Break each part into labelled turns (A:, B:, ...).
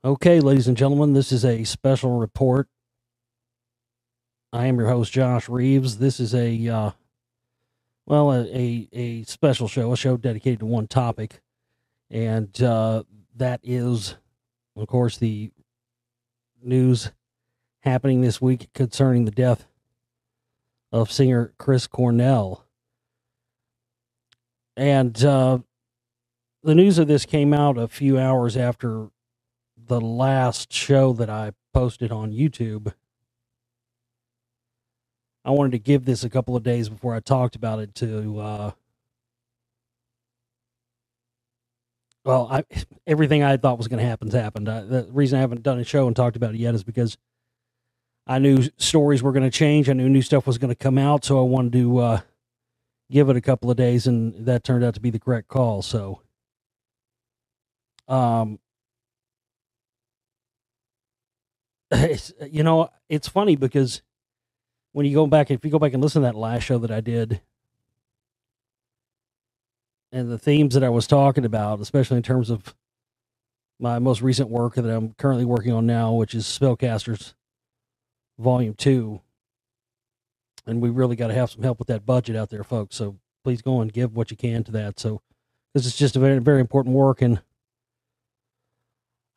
A: Okay, ladies and gentlemen, this is a special report. I am your host, Josh Reeves. This is a special show, a show dedicated to one topic, and that is, of course, the news happening this week concerning the death of singer Chris Cornell. And the news of this came out a few hours after the last show that I posted on YouTube. I wanted to give this a couple of days before I talked about it to, everything I thought was going to happen's happened. The reason I haven't done a show and talked about it yet is because I knew stories were going to change. I knew new stuff was going to come out, so I wanted to give it a couple of days, and that turned out to be the correct call. So, it's funny because when you go back, if you go back and listen to that last show that I did, and the themes that I was talking about, especially in terms of my most recent work that I'm currently working on now, which is Spellcasters Volume 2. And we really got to have some help with that budget out there, folks. So please go and give what you can to that. So, this is just a very, very important work. And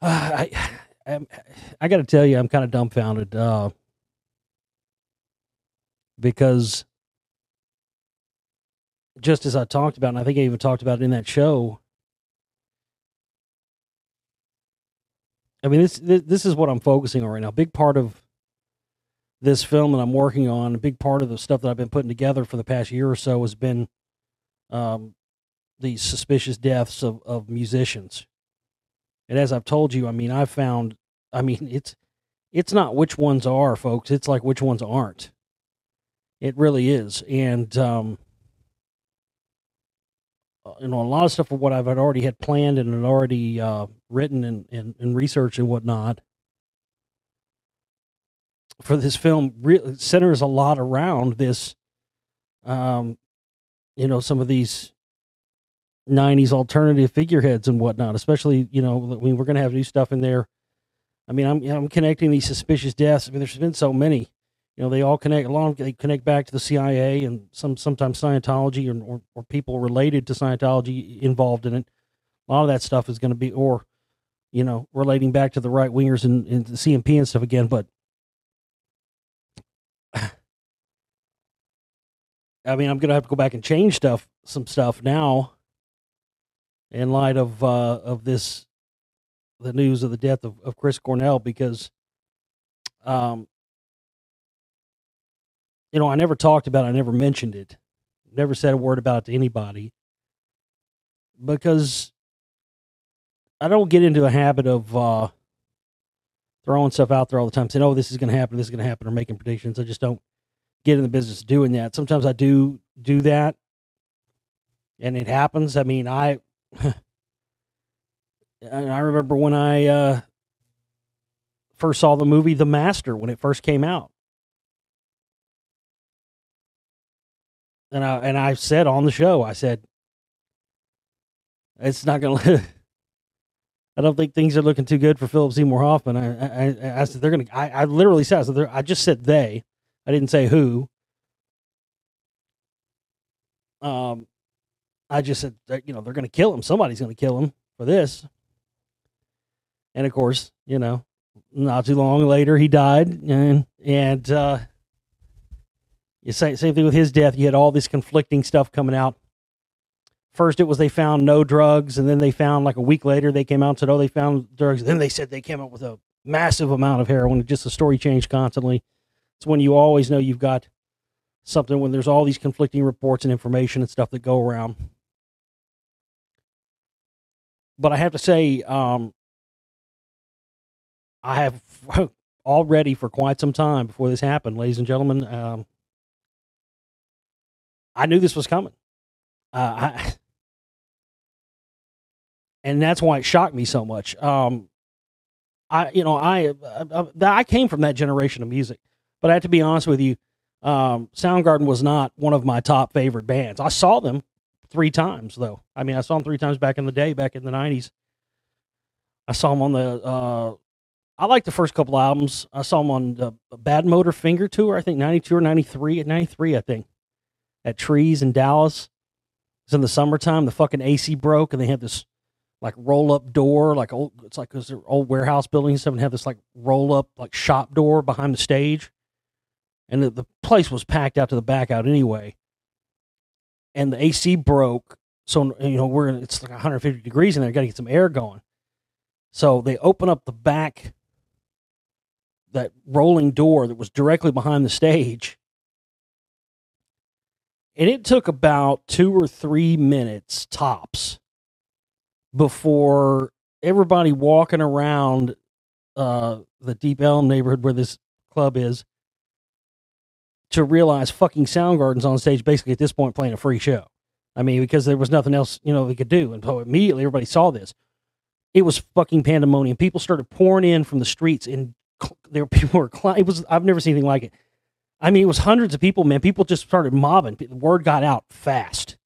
A: I got to tell you, I'm kind of dumbfounded because just as I talked about, and I think I even talked about it in that show, I mean, this is what I'm focusing on right now. A big part of this film that I'm working on, a big part of the stuff that I've been putting together for the past year or so has been the suspicious deaths of musicians. And as I've told you, I mean, it's not which ones are, folks. It's like which ones aren't. It really is. And, a lot of stuff of what I've already had planned and had already written and researched and whatnot for this film centers a lot around this, some of these 90s alternative figureheads and whatnot, especially, we're going to have new stuff in there. I mean, I'm connecting these suspicious deaths. I mean, there's been so many. They all connect along. They connect back to the CIA and sometimes Scientology or people related to Scientology involved in it. A lot of that stuff is going to be, relating back to the right wingers and the CMP and stuff again. But I mean, I'm going to have to go back and change some stuff now in light of the news of the death of Chris Cornell, because, I never talked about it. I never mentioned it. Never said a word about it to anybody because I don't get into a habit of throwing stuff out there all the time, saying, oh, this is going to happen, or making predictions. I just don't get in the business of doing that. Sometimes I do that, and it happens. I mean, I remember when I first saw the movie The Master when it first came out. And I said on the show, I said, it's not going to. I don't think things are looking too good for Philip Seymour Hoffman. I said they're going to. I literally said, I just said they. I didn't say who. I just said they're going to kill him. Somebody's going to kill him for this. And of course, not too long later he died, and same thing with his death. You had all this conflicting stuff coming out. First, it was they found no drugs, and then they found, like a week later, they came out and said, oh, they found drugs. And then they said they came up with a massive amount of heroin. Just the story changed constantly. It's when you always know you've got something, when there's all these conflicting reports and information and stuff that go around. But I have to say, I have already for quite some time before this happened, ladies and gentlemen, I knew this was coming. And that's why it shocked me so much. I came from that generation of music, but I have to be honest with you. Soundgarden was not one of my top favorite bands. I saw them 3 times though. I mean, I saw them 3 times back in the day, back in the 90s. I saw him on the. I like the first couple albums. I saw him on the Bad Motor Finger tour. I think 92 or 93. At 93, I think, at Trees in Dallas. It's in the summertime. The fucking AC broke, and they had this like roll up door, like old. It's like those old warehouse buildings and stuff, and have this like roll up like shop door behind the stage, and the place was packed out to the back out anyway. And the AC broke, so it's like 150 degrees in there. Got to get some air going. So they open up the back, that rolling door that was directly behind the stage. And it took about 2 or 3 minutes tops before everybody walking around the Deep Elm neighborhood where this club is to realize fucking Soundgarden's on stage basically at this point playing a free show. I mean, because there was nothing else, they could do. And so immediately everybody saw this. It was fucking pandemonium. People started pouring in from the streets, and people were I've never seen anything like it. I mean, it was hundreds of people, man. People just started mobbing. The word got out fast.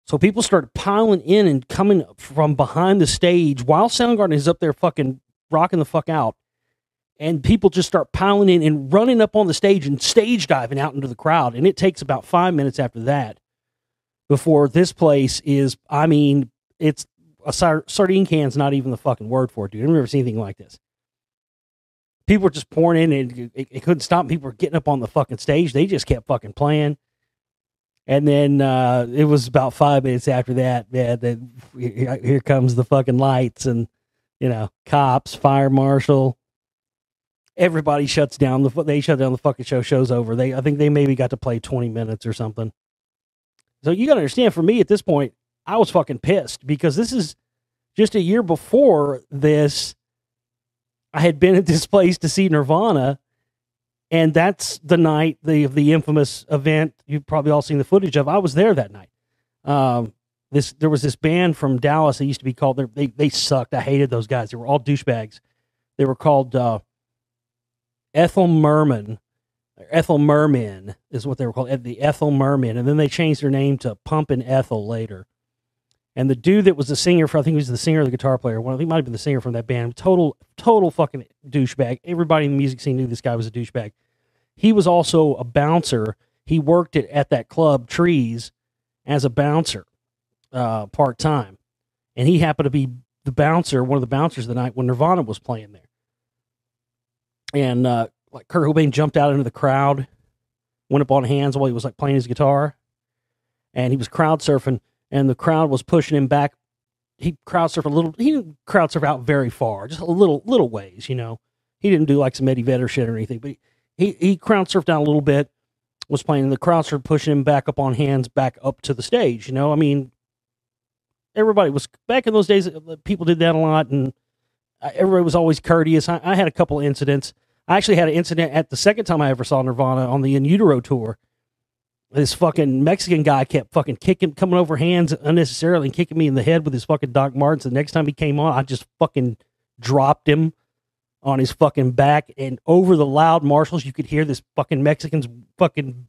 A: So people started piling in and coming from behind the stage while Soundgarden is up there fucking rocking the fuck out. And people just start piling in and running up on the stage and stage diving out into the crowd. And it takes about 5 minutes after that before this place is, I mean, it's a sardine can's not even the fucking word for it, dude. I've never seen anything like this. People were just pouring in, and it couldn't stop. People were getting up on the fucking stage. They just kept fucking playing. And then it was about 5 minutes after that, here comes the fucking lights and, cops, fire marshal. Everybody shuts down. They shut down the fucking show. Show's over. I think they maybe got to play 20 minutes or something. So you got to understand, for me at this point, I was fucking pissed because this is just a year before this. I had been at this place to see Nirvana, and that's the night, the infamous event you've probably all seen the footage of. I was there that night. There was this band from Dallas that used to be called, they sucked. I hated those guys. They were all douchebags. They were called Ethel Merman is what they were called, the Ethel Merman, and then they changed their name to Pumpin' Ethel later. And the dude that was the singer I think he was the singer or the guitar player. I think he might have been the singer from that band. Total fucking douchebag. Everybody in the music scene knew this guy was a douchebag. He was also a bouncer. He worked at that club, Trees, as a bouncer, part-time. And he happened to be the bouncer, one of the bouncers the night when Nirvana was playing there. And like Kurt Cobain jumped out into the crowd, went up on hands while he was like playing his guitar. And he was crowd surfing. And the crowd was pushing him back. He crowd surfed a little. He didn't crowd surf out very far, just a little ways. He didn't do like some Eddie Vedder shit or anything. But he crowd surfed down a little bit. Was playing, and the crowd started pushing him back up on hands, back up to the stage. I mean, everybody was back in those days. People did that a lot, and everybody was always courteous. I had a couple of incidents. I actually had an incident at the second time I ever saw Nirvana on the In Utero tour. This fucking Mexican guy kept fucking coming over hands unnecessarily and kicking me in the head with his fucking Doc Martens. The next time he came on, I just fucking dropped him on his fucking back, and over the loud marshals, you could hear this fucking Mexican's fucking.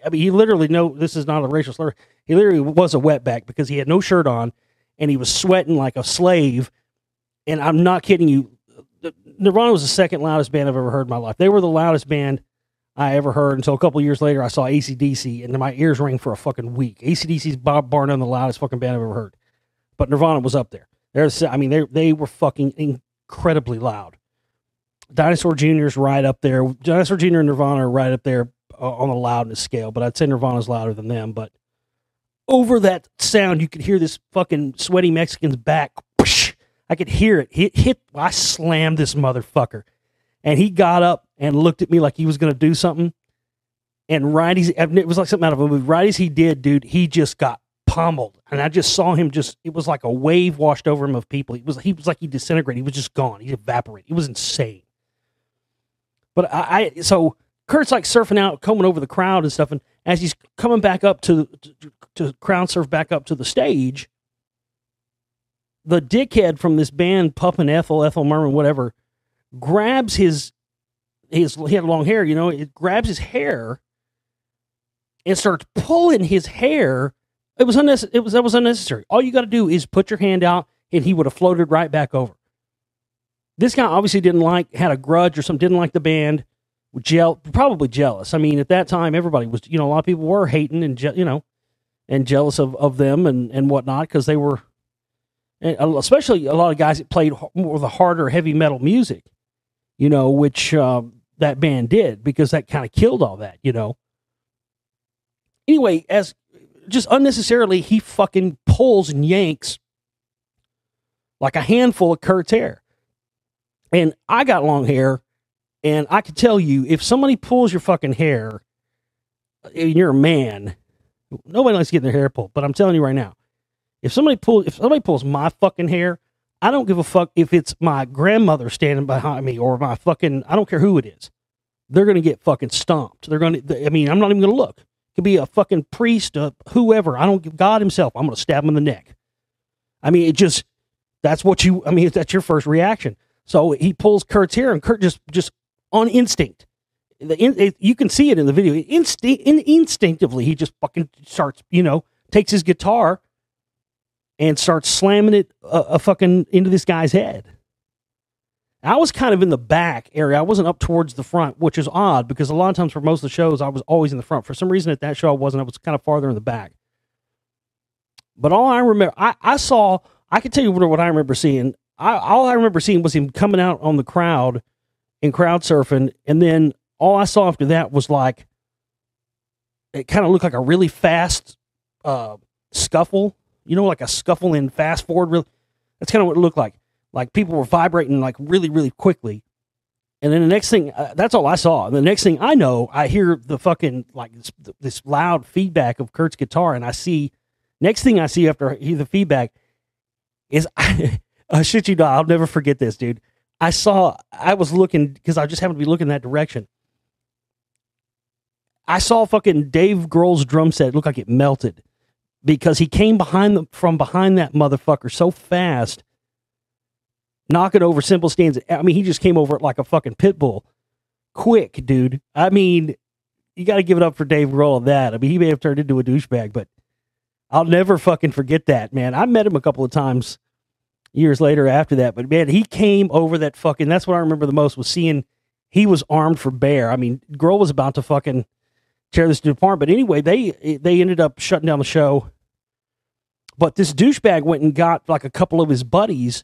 A: I mean, he literally, this is not a racial slur. He literally was a wetback because he had no shirt on, and he was sweating like a slave. And I'm not kidding you. Nirvana was the second loudest band I've ever heard in my life. They were the loudest band I ever heard until a couple years later I saw AC/DC, and my ears rang for a fucking week. AC/DC's bar none the loudest fucking band I've ever heard. But Nirvana was up there. They were fucking incredibly loud. Dinosaur Jr.'s right up there. Dinosaur Jr. and Nirvana are right up there on the loudness scale, but I'd say Nirvana's louder than them. But over that sound, you could hear this fucking sweaty Mexican's back. Whoosh, I could hear it. I slammed this motherfucker. And he got up and looked at me like he was going to do something. And it was like something out of a movie. Right as he did, dude, he just got pummeled. And I just saw him it was like a wave washed over him of people. He was like he disintegrated. He was just gone. He evaporated. It was insane. But so Kurt's like surfing out, coming over the crowd and stuff. And as he's coming back up to crowd surf back up to the stage, the dickhead from this band, Pumpin' Ethel Merman, whatever, grabs he had long hair, it grabs his hair and starts pulling his hair. That was unnecessary. All you got to do is put your hand out and he would have floated right back over. This guy obviously had a grudge or something, didn't like the band, probably jealous. I mean, at that time, everybody was, a lot of people were hating and, and jealous of them and whatnot, because they were, especially a lot of guys that played more of the harder heavy metal music, which that band did, because that kind of killed all that, Anyway, as just unnecessarily, he fucking pulls and yanks like a handful of Kurt's hair. And I got long hair, and I can tell you, if somebody pulls your fucking hair, and you're a man, nobody likes getting their hair pulled, but I'm telling you right now, if somebody pulls my fucking hair, I don't give a fuck if it's my grandmother standing behind me or my fucking, I don't care who it is. They're going to get fucking stomped. I'm not even going to look. It could be a fucking priest, whoever. God himself. I'm going to stab him in the neck. I mean, that's your first reaction. So he pulls Kurt's hair, and Kurt just on instinct. You can see it in the video. Instinctively, he just fucking starts, takes his guitar and starts slamming it fucking into this guy's head. I was kind of in the back area. I wasn't up towards the front, which is odd, because a lot of times for most of the shows, I was always in the front. For some reason at that show, I wasn't. I was kind of farther in the back. But all I remember, I can tell you what I remember seeing. All I remember seeing was him coming out on the crowd and crowd surfing. And then all I saw after that was like, it kind of looked like a really fast scuffle, like a scuffle in fast forward. Really, that's kind of what it looked like. Like people were vibrating like really, really quickly. And then the next thing, that's all I saw. And the next thing I know, I hear the fucking, like this loud feedback of Kurt's guitar. And next thing I see after I hear the feedback is, shit you not, I'll never forget this, dude. I was looking, because I just happened to be looking that direction. I saw fucking Dave Grohl's drum set. It looked like it melted, because he came from behind that motherfucker so fast, knocking over cymbal stands. I mean, he just came over it like a fucking pit bull. Quick, dude. I mean, you got to give it up for Dave Grohl on that. I mean, he may have turned into a douchebag, but I'll never fucking forget that, man. I met him a couple of times years later after that, but man, he came over that fucking, that's what I remember the most, was seeing he was armed for bear. I mean, Grohl was about to fucking tear this dude apart, but anyway, they ended up shutting down the show. But this douchebag went and got like a couple of his buddies,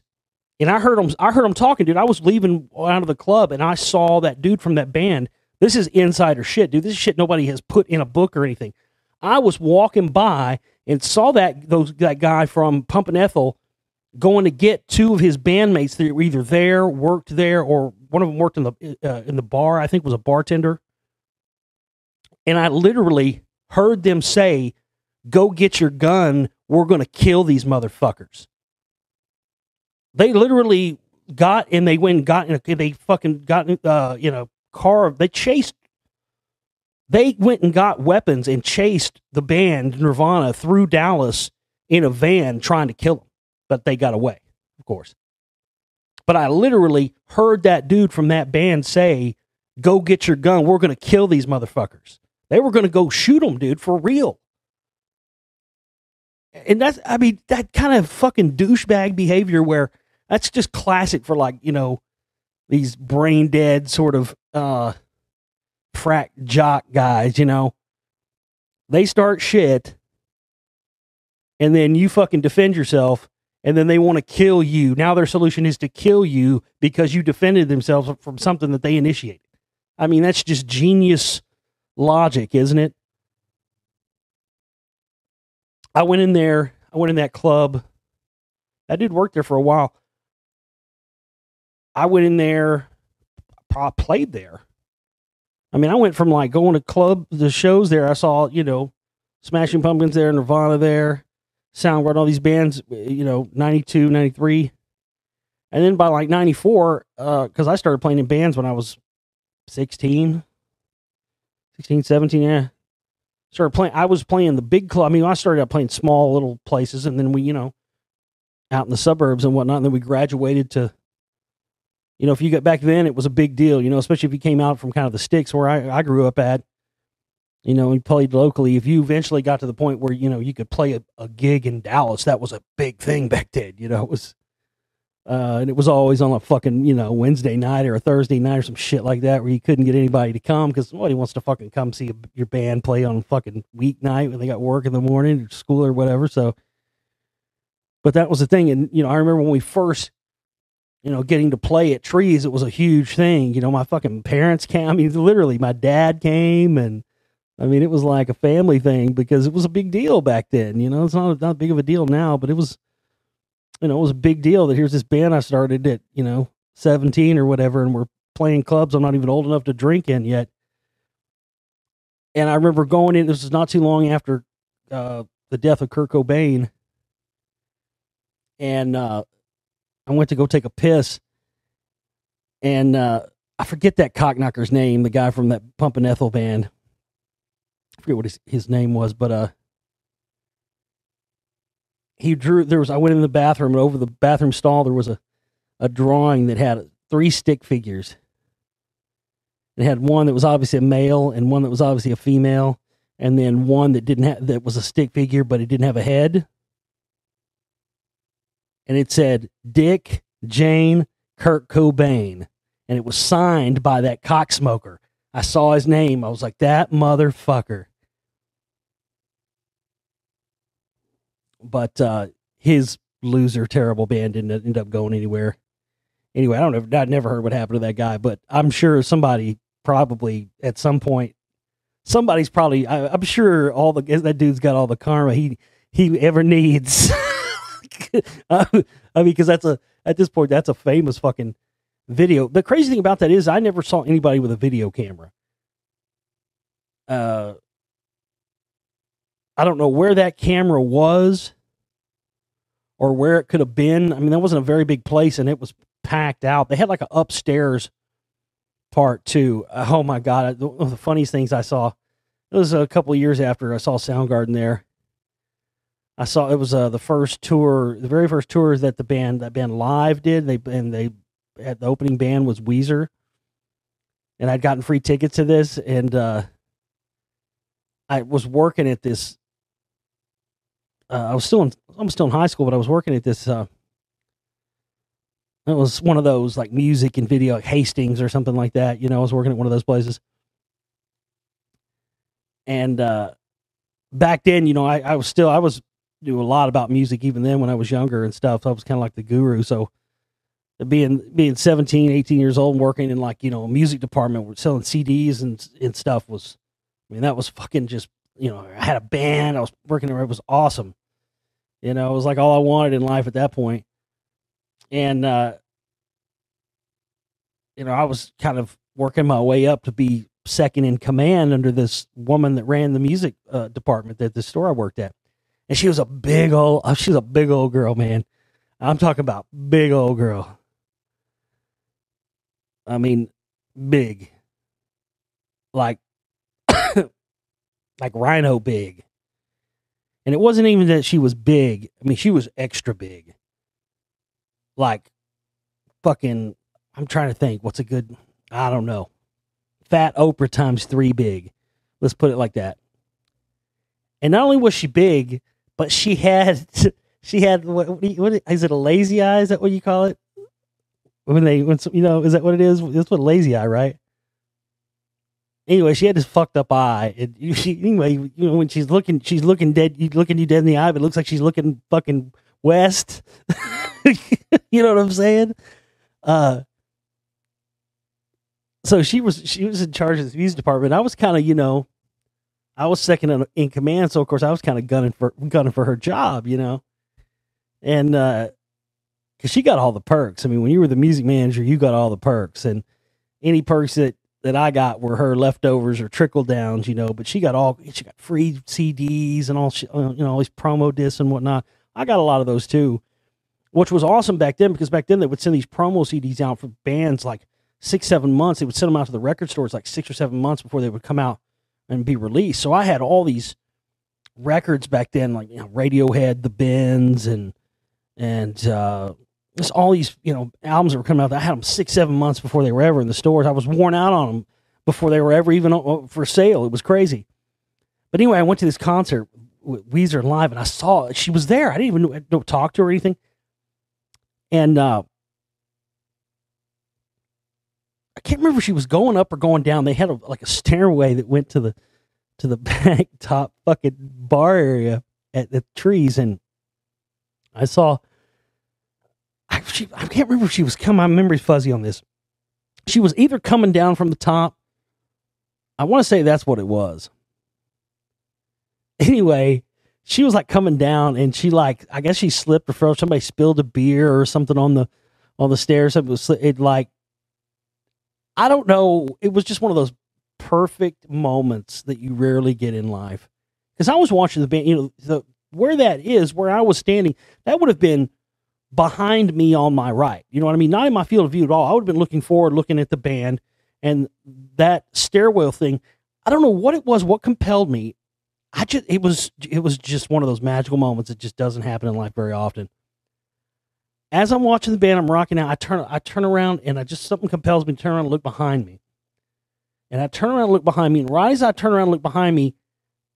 A: and I heard him talking, dude. I was leaving out of the club, and I saw that dude from that band. This is insider shit, dude. This is shit nobody has put in a book or anything. I was walking by and saw that guy from Pumpin' Ethel going to get two of his bandmates that were either there, worked there, or one of them worked in the bar. I think was a bartender. And I literally heard them say, "Go get your gun. We're going to kill these motherfuckers." They literally got, and they went and got in they fucking got in a car. They went and got weapons and chased the band Nirvana through Dallas in a van trying to kill them. But they got away, of course. But I literally heard that dude from that band say, "Go get your gun. We're going to kill these motherfuckers." They were going to go shoot them, dude, for real. And that kind of fucking douchebag behavior, where that's just classic for, like, these brain dead sort of frack jock guys, They start shit, and then you fucking defend yourself, and then they want to kill you. Now their solution is to kill you because you defended themselves from something that they initiated. I mean, that's just genius logic, isn't it? I went in that club. That dude worked there for a while. I went in there, played there. I mean, I went from like going to the shows there. I saw, Smashing Pumpkins there, Nirvana there, Soundgarden, all these bands, 92, 93. And then by like 94, because I started playing in bands when I was 16, 17, yeah. I was playing the big club. I mean, I started out playing small little places, and then we, out in the suburbs and whatnot, and then we graduated to, if you got back then, it was a big deal, especially if you came out from kind of the sticks where I grew up at, and played locally. If you eventually got to the point where, you could play a gig in Dallas, that was a big thing back then, it was, And it was always on a fucking, Wednesday night or a Thursday night or some shit like that where you couldn't get anybody to come because nobody wants to fucking come see your band play on fucking weeknight when they got work in the morning or school or whatever. So, but that was the thing. And, I remember when we first, getting to play at Trees, it was a huge thing. My fucking parents came. I mean, literally, my dad came, and I mean, it was like a family thing because it was a big deal back then. It's not big of a deal now, but it was, it was a big deal that here's this band I started at, 17 or whatever, and we're playing clubs I'm not even old enough to drink in yet. And I remember going in, this was not too long after the death of Kurt Cobain. And I went to go take a piss. And I forget that cockknocker's name, the guy from that Pumpin' Ethel band. I forget what his name was, but he drew, I went in the bathroom, and over the bathroom stall, there was a drawing that had 3 stick figures. It had one that was obviously a male and one that was obviously a female, and then one that that was a stick figure, but it didn't have a head. And it said Dick, Jane, Kurt Cobain. And it was signed by that cocksmoker. I saw his name. I was like, that motherfucker. But his loser, terrible band didn't end up going anywhere. Anyway, I'd never heard what happened to that guy, but I'm sure somebody probably at some point, I'm sure that dude's got all the karma he ever needs. I mean, because at this point, that's a famous fucking video. The crazy thing about that is I never saw anybody with a video camera. I don't know where that camera was or where it could have been. I mean, that wasn't a very big place, and it was packed out. They had like an upstairs part too. Oh my God. One of the funniest things I saw, it was a couple of years after I saw Soundgarden there. I saw it was the very first tour that that band Live did. They had the opening band was Weezer, and I'd gotten free tickets to this, and I was working at this. I'm still in high school, but I was working at this. It was one of those like music and video, like Hastings or something like that. I was working at one of those places, and back then, I was do a lot about music even then when I was younger and stuff. I was kind of like the guru. So being 17, 18 years old and working in like, a music department, selling CDs and stuff was, I mean, that was fucking just, I had a band, I was working there. It was awesome. It was like all I wanted in life at that point. And, I was kind of working my way up to be second in command under this woman that ran the music department at the store I worked at. And she was a big old girl, man. I'm talking about big old girl. I mean, big. Like, like rhino big. And it wasn't even that she was big. I mean, she was extra big. Like, fucking, I'm trying to think. What's a good, I don't know. Fat Oprah times 3 big. Let's put it like that. And not only was she big, but she had what is it, a lazy eye? Is that what you call it? Is that what it is? That's what lazy eye, right? Anyway, she had this fucked up eye. When she's looking dead, looking you dead in the eye, but it looks like she's looking fucking west. You know what I'm saying? So she was in charge of the music department. I was kind of, I was second in command, so of course I was kind of gunning for her job, and because she got all the perks. I mean, when you were the music manager, you got all the perks, and any perks that I got were her leftovers or trickle downs, But she got free CDs and all, all these promo discs and whatnot. I got a lot of those too, which was awesome back then because back then they would send these promo CDs out for bands like 6-7 months. They would send them out to the record stores like 6 or 7 months before they would come out and be released. So I had all these records back then, like Radiohead, The Bends, and just all these albums that were coming out. I had them 6-7 months before they were ever in the stores. I was worn out on them before they were ever even for sale. It was crazy. But anyway, I went to this concert with Weezer Live, and I saw she was there. I didn't even talk to her or anything. And can't remember if she was going up or going down. They had like a stairway that went to the back top fucking bar area at the trees, and I saw. I can't remember if she was coming. My memory's fuzzy on this. She was either coming down from the top. I want to say that's what it was. Anyway, she was like coming down, and she like, I guess she slipped or fell. Somebody spilled a beer or something on the stairs. It like, I don't know. It was just one of those perfect moments that you rarely get in life. Because I was watching the band, where that is, where I was standing, that would have been behind me on my right. You know what I mean? Not in my field of view at all. I would have been looking forward, looking at the band, and that stairwell thing. I don't know what it was, what compelled me. It was just one of those magical moments that just doesn't happen in life very often. As I'm watching the band, I'm rocking out. I turn around, and something compels me to turn around and look behind me. And I turn around and look behind me, and right as I turn around and look behind me,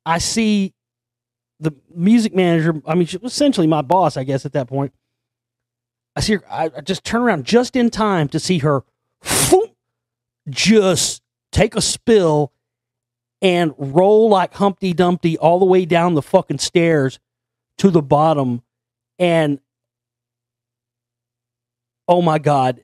A: I see the music manager. I mean, she was essentially my boss, I guess, at that point. I see her. I just turn around just in time to see her just take a spill and roll like Humpty Dumpty all the way down the fucking stairs to the bottom. And oh my God,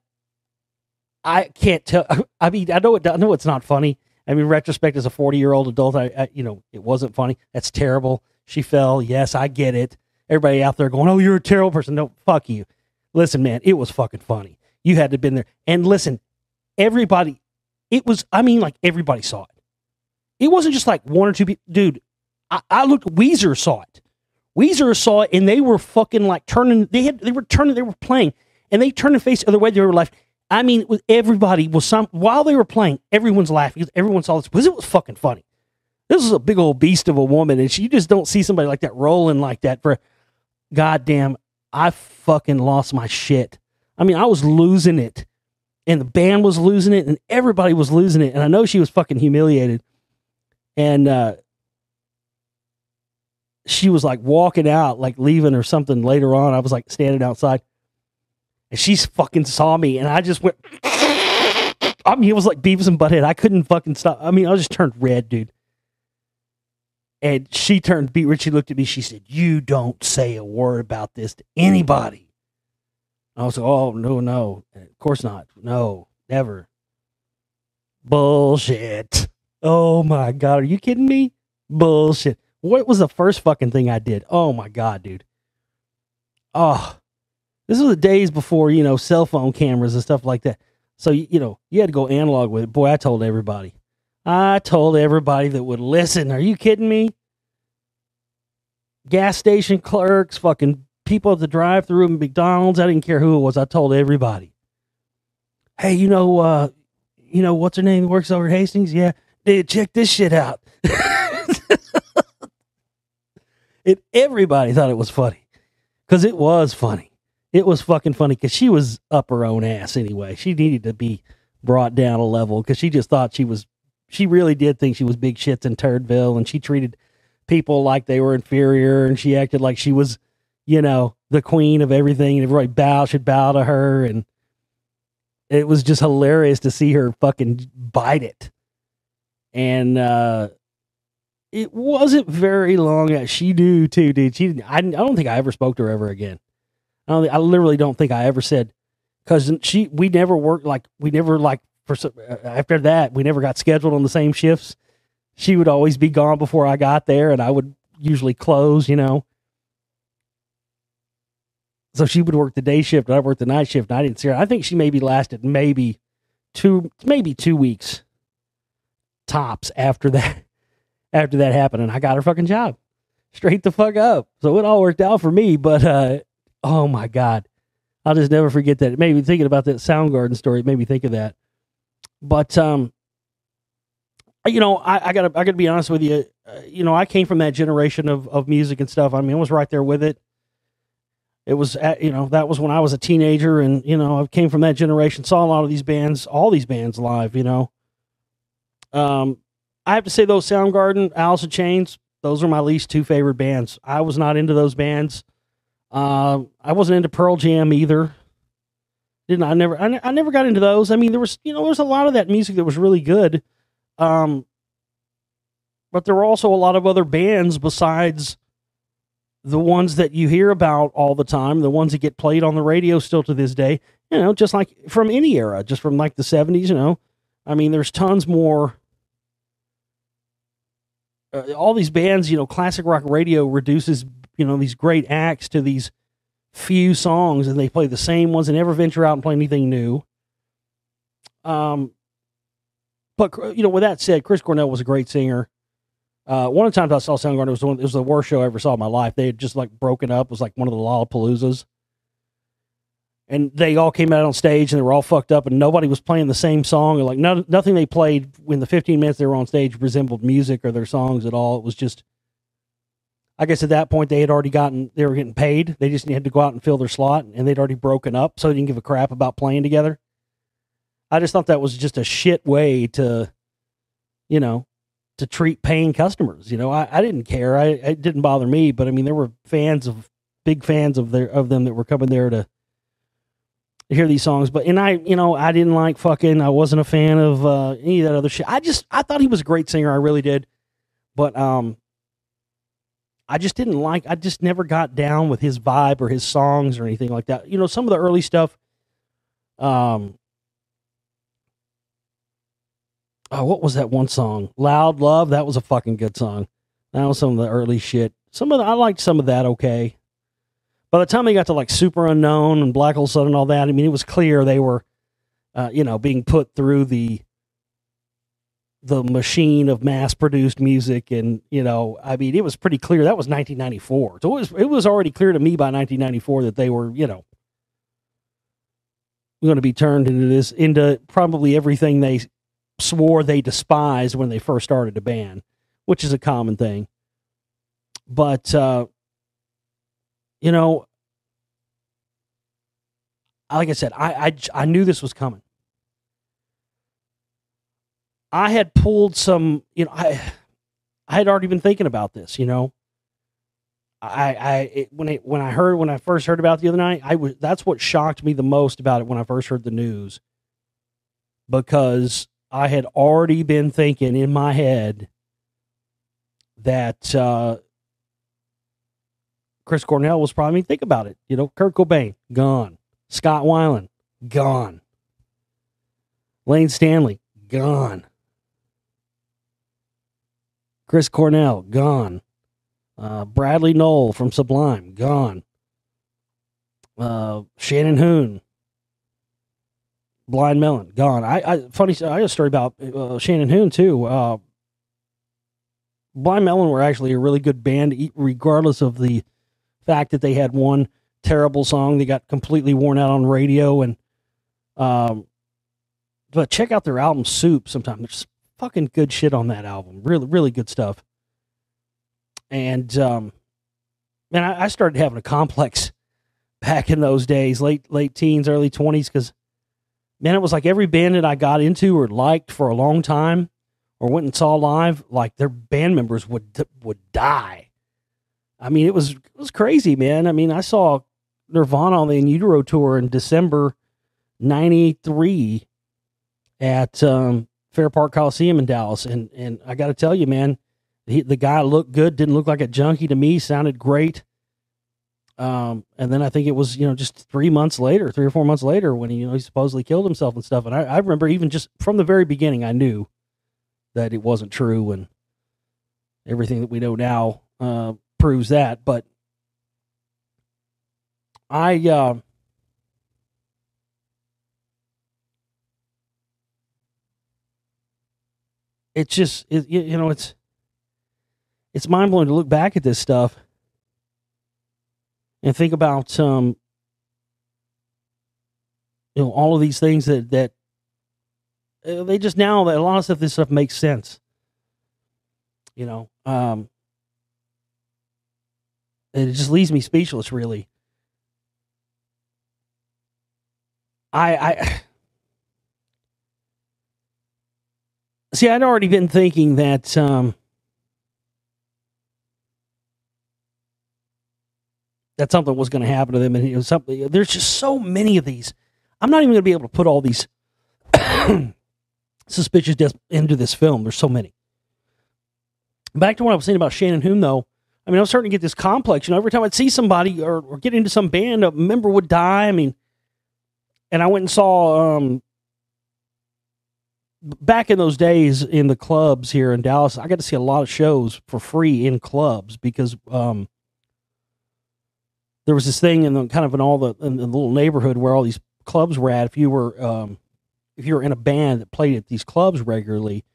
A: I can't tell. I mean, I know it's not funny. I mean, in retrospect, as a 40-year-old adult, it wasn't funny. That's terrible. She fell. Yes, I get it. Everybody out there going, "Oh, you're a terrible person." No, fuck you. Listen, man, it was fucking funny. You had to have been there. And listen, everybody, like everybody saw it. It wasn't just like one or two people. Dude, I looked, Weezer saw it. Weezer saw it, and they were fucking like turning, they were playing, and they turned and faced the other way, they were laughing. I mean, everybody was while they were playing, everyone's laughing because everyone saw this, because it was fucking funny. This is a big old beast of a woman, and you just don't see somebody like that rolling like that for goddamn. I fucking lost my shit. I mean, I was losing it, and the band was losing it, and everybody was losing it, and I know she was fucking humiliated. And she was like walking out, like leaving or something later on. I was like standing outside, and she fucking saw me, and I just went, I mean, it was like Beavis and Butthead. I couldn't fucking stop. I mean, I just turned red, dude. And she turned beetroot. She looked at me. She said, "You don't say a word about this to anybody." I was like, "Oh, no. Of course not. No, never." Bullshit. Oh, my God. Are you kidding me? Bullshit. What was the first fucking thing I did? Oh, my God, dude. Oh, this was the days before, cell phone cameras and stuff like that. So, you had to go analog with it. Boy, I told everybody that would listen. Are you kidding me? Gas station clerks, fucking people at the drive-thru at McDonald's. I didn't care who it was. I told everybody. Hey, what's her name? Works over at Hastings? Yeah. Dude, check this shit out. And everybody thought it was funny. Because it was funny. It was fucking funny because she was up her own ass anyway. She needed to be brought down a level because she just thought she really did think she was big shits in Turdville, and she treated people like they were inferior, and she acted like she was, the queen of everything, and everybody should bow to her, and it was just hilarious to see her fucking bite it. And it wasn't very long. She knew too, dude. I don't think I ever spoke to her ever again. I literally don't think I ever said, because we never worked after that, we never got scheduled on the same shifts. She would always be gone before I got there, and I would usually close, So she would work the day shift, and I worked the night shift, and I didn't see her. I think she maybe lasted maybe 2 weeks tops after that happened, and I got her fucking job. Straight the fuck up. So it all worked out for me, but oh my God. I'll just never forget that. It made me thinking about that Soundgarden story. It made me think of that. But I gotta be honest with you. I came from that generation of music and stuff. I mean, I was right there with it. It was, that was when I was a teenager, and I came from that generation. Saw a lot of these bands, all these bands live. I have to say, those Soundgarden, Alice in Chains, those are my least two favorite bands. I was not into those bands. I wasn't into Pearl Jam either. Didn't I? I never got into those. I mean, there was a lot of that music that was really good, but there were also a lot of other bands besides the ones that you hear about all the time, the ones that get played on the radio still to this day. Just like from any era, just from like the 70s. I mean, there's tons more. All these bands, classic rock radio reduces, these great acts to these few songs, and they play the same ones and never venture out and play anything new. But with that said, Chris Cornell was a great singer. One of the times I saw Soundgarden, it was the worst show I ever saw in my life. They had just like broken up. It was like one of the Lollapaloozas. And they all came out on stage and they were all fucked up and nobody was playing the same song. Like nothing they played in the 15 minutes they were on stage resembled music or their songs at all. It was just, I guess at that point they were getting paid. They just had to go out and fill their slot and they'd already broken up. So they didn't give a crap about playing together. I just thought that was just a shit way to treat paying customers. I didn't care. It didn't bother me, but I mean, there were big fans of them that were coming there to hear these songs. But, I didn't like I wasn't a fan of any of that other shit. I thought he was a great singer. I really did. But, I just never got down with his vibe or his songs or anything like that. Some of the early stuff, what was that one song? Loud Love. That was a fucking good song. That was some of the early shit. I liked some of that. Okay. By the time they got to like Super Unknown and Black Hole Sun and all that, I mean, it was clear they were, being put through the machine of mass produced music. And, I mean, it was pretty clear that was 1994. So it was already clear to me by 1994 that they were, going to be turned into probably everything they swore they despised when they first started the band, which is a common thing. But, like I said, I knew this was coming. I had pulled some, I had already been thinking about this, when I first heard about it the other night, that's what shocked me the most about it when I first heard the news, because I had already been thinking in my head that Chris Cornell was probably, think about it, Kurt Cobain, gone. Scott Weiland, gone. Lane Stanley, gone. Chris Cornell, gone. Bradley Knoll from Sublime, gone. Shannon Hoon, Blind Melon, gone. Funny, I got a story about Shannon Hoon too. Blind Melon were actually a really good band, regardless of the fact that they had one terrible song. They got completely worn out on radio, and but check out their album Soup sometime. There's fucking good shit on that album. Really, really good stuff. And man, I started having a complex back in those days, late teens, early 20s, because man, it was like every band that I got into or liked for a long time or went and saw live, like their band members would die. I mean, it was crazy, man. I mean, I saw Nirvana on the In Utero tour in December 93 at Fair Park Coliseum in Dallas. And I got to tell you, man, the guy looked good, didn't look like a junkie to me, sounded great. And then I think it was, just 3 or 4 months later when he supposedly killed himself and stuff. And I remember even just from the very beginning, I knew that it wasn't true, and everything that we know now proves that. But it's just, it's mind blowing to look back at this stuff and think about, all of these things that they just, now that a lot of this stuff makes sense, it just leaves me speechless, really. I see, I'd already been thinking that, that something was going to happen to them, and something. There's just so many of these. I'm not even going to be able to put all these suspicious deaths into this film. There's so many. Back to what I was saying about Shannon Hoon, though. I mean, I was starting to get this complex. You know, every time I'd see somebody or get into some band, a member would die. I mean, and I went and saw, back in those days in the clubs here in Dallas, I got to see a lot of shows for free in clubs because there was this thing in the kind of in the little neighborhood where all these clubs were at. If you were in a band that played at these clubs regularly,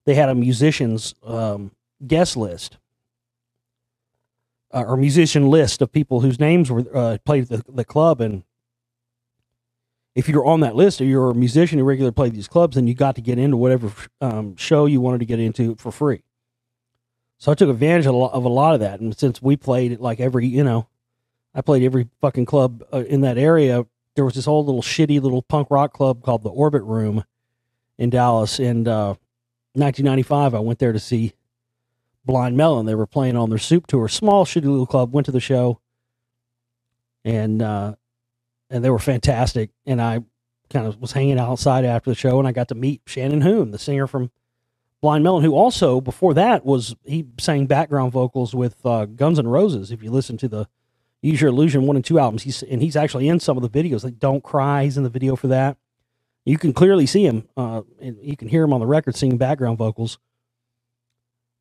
A: they had a musician's guest list or musician list of people whose names were played at the club. And if you're on that list or you're a musician who regularly played these clubs, then you got to get into whatever show you wanted to get into for free. So I took advantage of a lot of that. And since we played at like I played every fucking club in that area, there was this old little shitty little punk rock club called the Orbit Room in Dallas. And 1995, I went there to see Blind Melon. They were playing on their Soup tour. Small, shitty little club. Went to the show, and they were fantastic. And I kind of was hanging outside after the show, and I got to meet Shannon Hoon, the singer from Blind Melon, who also, before that, he sang background vocals with Guns N' Roses. If you listen to the Use Your Illusion 1 and 2 albums, he's actually in some of the videos. Like Don't Cry, he's in the video for that. You can clearly see him, and you can hear him on the record singing background vocals.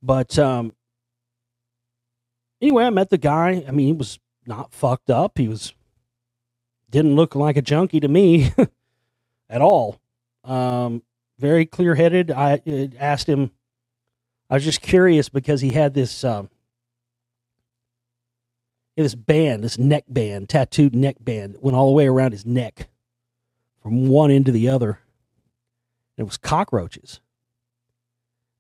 A: But anyway, I met the guy. I mean, he was not fucked up. Didn't look like a junkie to me at all. Very clear-headed. I asked him, I was just curious because he had this band, this neck band, tattooed neck band that went all the way around his neck from one end to the other. And it was cockroaches.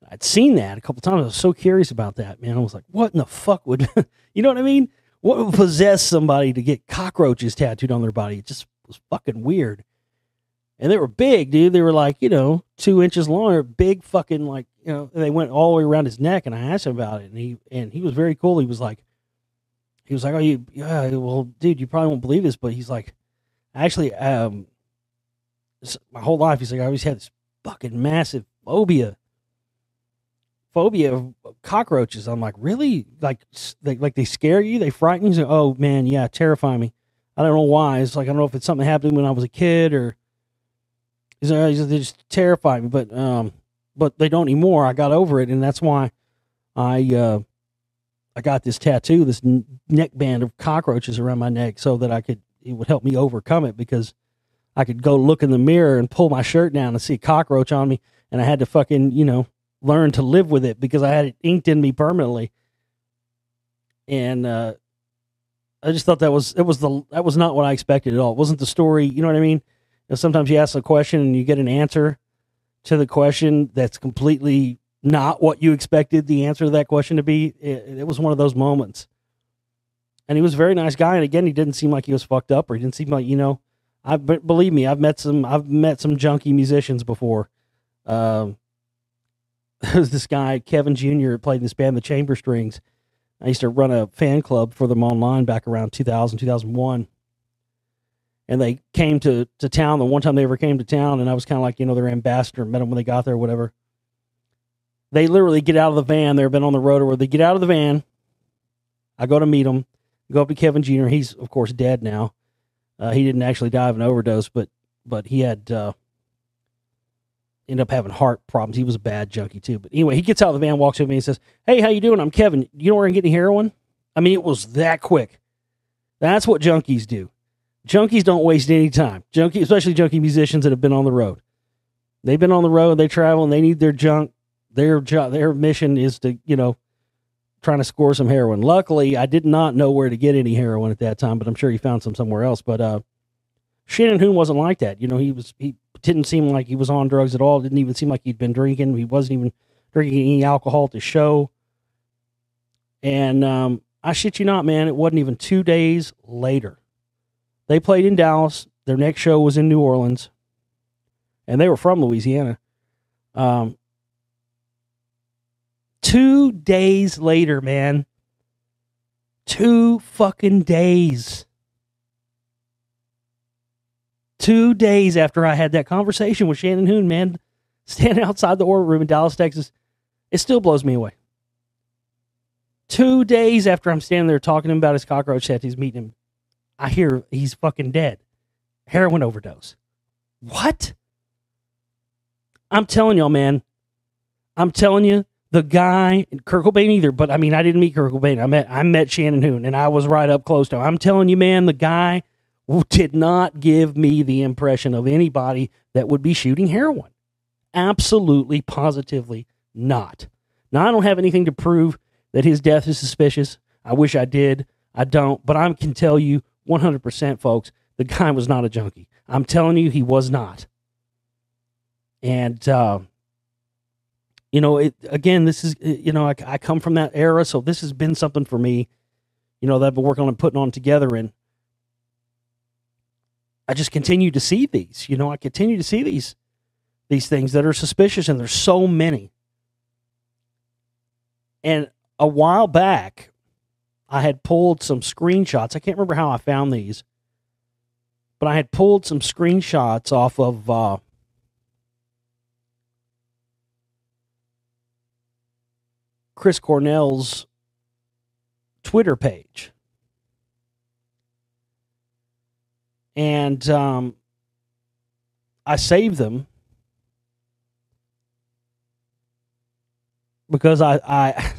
A: I'd seen that a couple times. I was so curious about that, man. I was like, what in the fuck would, you know what I mean? What would possess somebody to get cockroaches tattooed on their body? It just was fucking weird. And they were big, dude. They were like, 2 inches long. They're big fucking, like, they went all the way around his neck. And I asked him about it. And he was very cool. He was like, oh, well, dude, you probably won't believe this, but he's like, actually, my whole life, he's like, I always had this fucking massive phobia of cockroaches. I'm like, really? Like they scare you? They frighten you? He's like, oh man, yeah, terrify me. I don't know why. It's like, I don't know if it's something that happened when I was a kid or they just terrify me, but they don't anymore. I got over it. And that's why I got this tattoo, this neck band of cockroaches around my neck so that it would help me overcome it, because I could go look in the mirror and pull my shirt down and see a cockroach on me. And I had to fucking, learn to live with it because I had it inked in me permanently. And I just thought that was not what I expected at all. It wasn't the story, you know what I mean? Sometimes you ask a question and you get an answer to the question that's completely not what you expected the answer to that question to be. It was one of those moments. And he was a very nice guy. And again, he didn't seem like he was fucked up, or he didn't seem like, believe me, I've met some junkie musicians before. There was this guy, Kevin Jr., played in this band, the Chamber Strings. I used to run a fan club for them online back around 2000, 2001. And they came to town the one time they ever came to town, and I was kind of like, their ambassador, met them when they got there or whatever. They literally get out of the van. They've been on the road, or they get out of the van. I go to meet them, go up to Kevin Jr. He's, of course, dead now. He didn't actually die of an overdose, but he had ended up having heart problems. He was a bad junkie too. But anyway, he gets out of the van, walks up to me and says, "Hey, how you doing? I'm Kevin. You know where I'm getting heroin?" I mean, it was that quick. That's what junkies do. Junkies don't waste any time. Especially junkie musicians that have been on the road. They've been on the road, they travel, and they need their junk. Their mission is to, trying to score some heroin. Luckily, I did not know where to get any heroin at that time, but I'm sure he found some somewhere else. But Shannon Hoon wasn't like that. He didn't seem like he was on drugs at all. Didn't even seem like he'd been drinking. He wasn't even drinking any alcohol at the show. And I shit you not, man, it wasn't even 2 days later. They played in Dallas. Their next show was in New Orleans. And they were from Louisiana. 2 days later, man. 2 fucking days. 2 days after I had that conversation with Shannon Hoon, man, standing outside the Orbit Room in Dallas, Texas, it still blows me away. 2 days after I'm standing there talking to him about his cockroach set, he's meeting him. I hear he's fucking dead. Heroin overdose. What? I'm telling y'all, man. I'm telling you, the guy, Kurt Cobain either, but I mean, I didn't meet Kurt Cobain. I met Shannon Hoon, and I was right up close to him. I'm telling you, man, the guy did not give me the impression of anybody that would be shooting heroin. Absolutely, positively not. Now, I don't have anything to prove that his death is suspicious. I wish I did. I don't. But I can tell you 100%, folks, the guy was not a junkie. I'm telling you, he was not. And, you know, again, this is, you know, I come from that era, so this has been something for me, you know, that I've been working on and putting on together. And I just continue to see these, you know, I continue to see these things that are suspicious, and there's so many. And a while back, I had pulled some screenshots. I can't remember how I found these, but I had pulled some screenshots off of Chris Cornell's Twitter page. And I saved them because I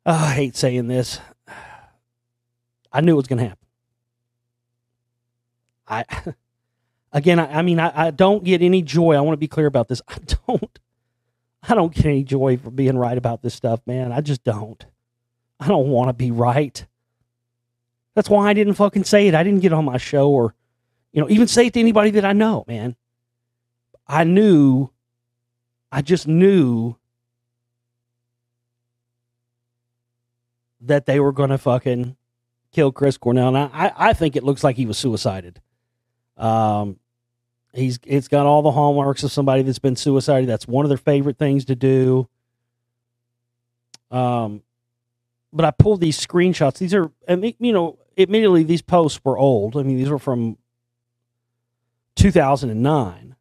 A: hate saying this. I knew it was going to happen. I mean, I don't get any joy. I want to be clear about this. I don't get any joy from being right about this stuff, man. I just don't. I don't want to be right. That's why I didn't fucking say it. I didn't get on my show or, you know, even say it to anybody that I know, man. I just knew that they were going to fucking kill Chris Cornell. And I think it looks like he was suicided. It's got all the hallmarks of somebody that's been suicided. That's one of their favorite things to do. But I pulled these screenshots. These are, you know, admittedly, these posts were old. I mean, these were from 2009.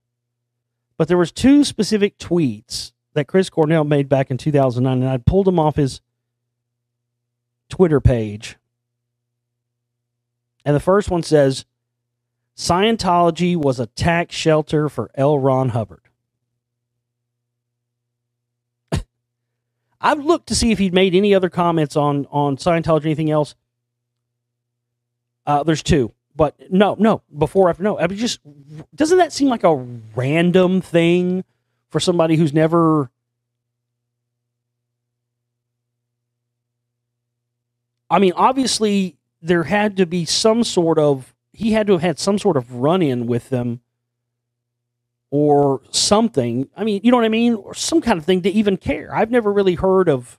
A: But there was two specific tweets that Chris Cornell made back in 2009, and I pulled them off his Twitter page. And the first one says, Scientology was a tax shelter for L. Ron Hubbard. I've looked to see if he'd made any other comments on Scientology or anything else. There's two. But no, before, after, no. I mean, just, doesn't that seem like a random thing for somebody who's never... I mean, obviously, there had to be some sort of... He had to have had some sort of run-in with them or something. I mean, you know what I mean? Or some kind of thing to even care. I've never really heard of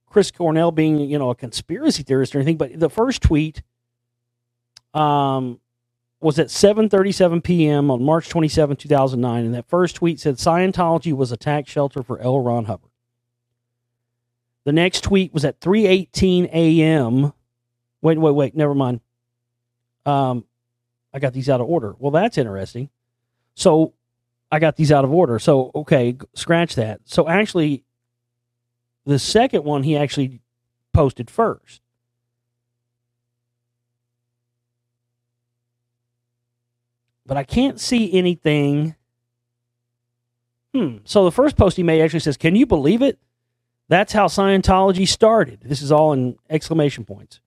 A: Chris Cornell being, you know, a conspiracy theorist or anything, but the first tweet was at 7:37 p.m. on March 27, 2009, and that first tweet said Scientology was a tax shelter for L. Ron Hubbard. The next tweet was at 3:18 a.m. Wait, never mind. I got these out of order. Well, that's interesting. So I got these out of order. So, okay, scratch that. So actually, the second one he actually posted first. But I can't see anything. So the first post he made actually says, can you believe it? That's how Scientology started. This is all in exclamation points.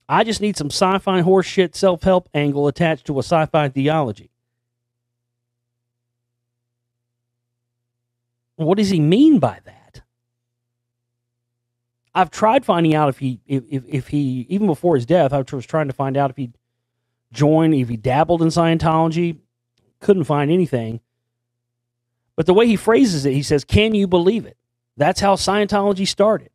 A: I just need some sci-fi horseshit self-help angle attached to a sci-fi theology. What does he mean by that? I've tried finding out if he, even before his death, I was trying to find out if he'd joined, if he dabbled in Scientology. Couldn't find anything. But the way he phrases it, he says, can you believe it? That's how Scientology started.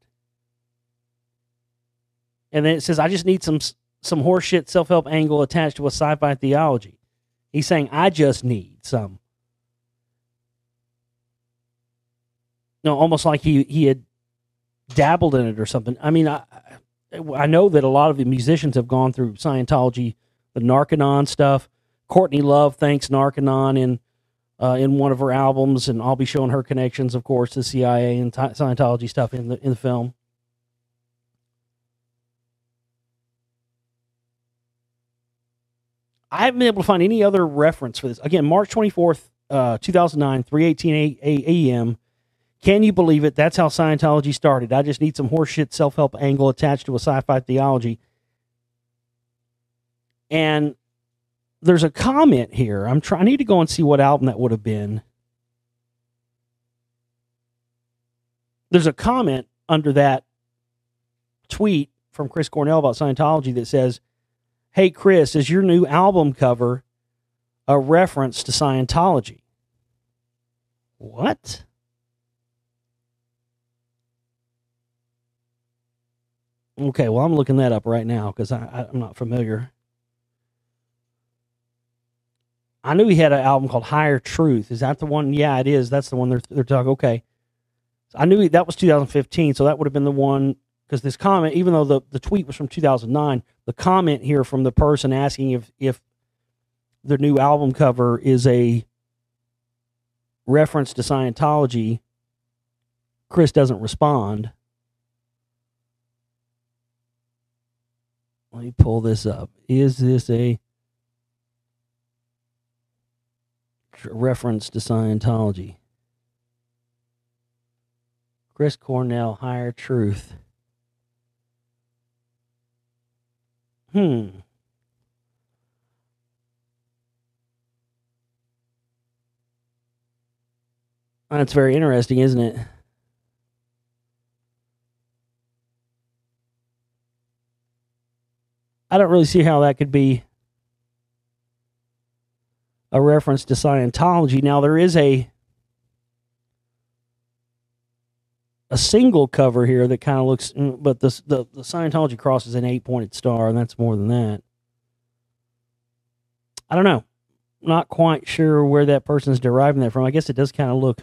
A: And then it says, I just need some horseshit self-help angle attached to a sci-fi theology. He's saying, I just need some. No, almost like he had dabbled in it or something. I mean, I know that a lot of the musicians have gone through Scientology, the Narconon stuff. Courtney Love thanks Narconon in one of her albums, and I'll be showing her connections, of course, to CIA and Scientology stuff in the film. I haven't been able to find any other reference for this. Again, March 24th, 2009, 3:18 a.m. Can you believe it? That's how Scientology started. I just need some horseshit self-help angle attached to a sci-fi theology. And there's a comment here. I need to go and see what album that would have been. There's a comment under that tweet from Chris Cornell about Scientology that says, "Hey Chris, is your new album cover a reference to Scientology?" What? Okay, well, I'm looking that up right now because I'm not familiar. I knew he had an album called Higher Truth. Is that the one? Yeah, it is. That's the one they're talking. Okay. I knew that was 2015, so that would have been the one, because this comment, even though the tweet was from 2009, the comment here from the person asking if the new album cover is a reference to Scientology, Chris doesn't respond. Let me pull this up. Is this a reference to Scientology? Chris Cornell, Higher Truth. That's very interesting, isn't it? I don't really see how that could be a reference to Scientology. Now, there is a single cover here that kind of looks, but the Scientology cross is an 8-pointed star, and that's more than that. I don't know. Not quite sure where that person's deriving that from. I guess it does kind of look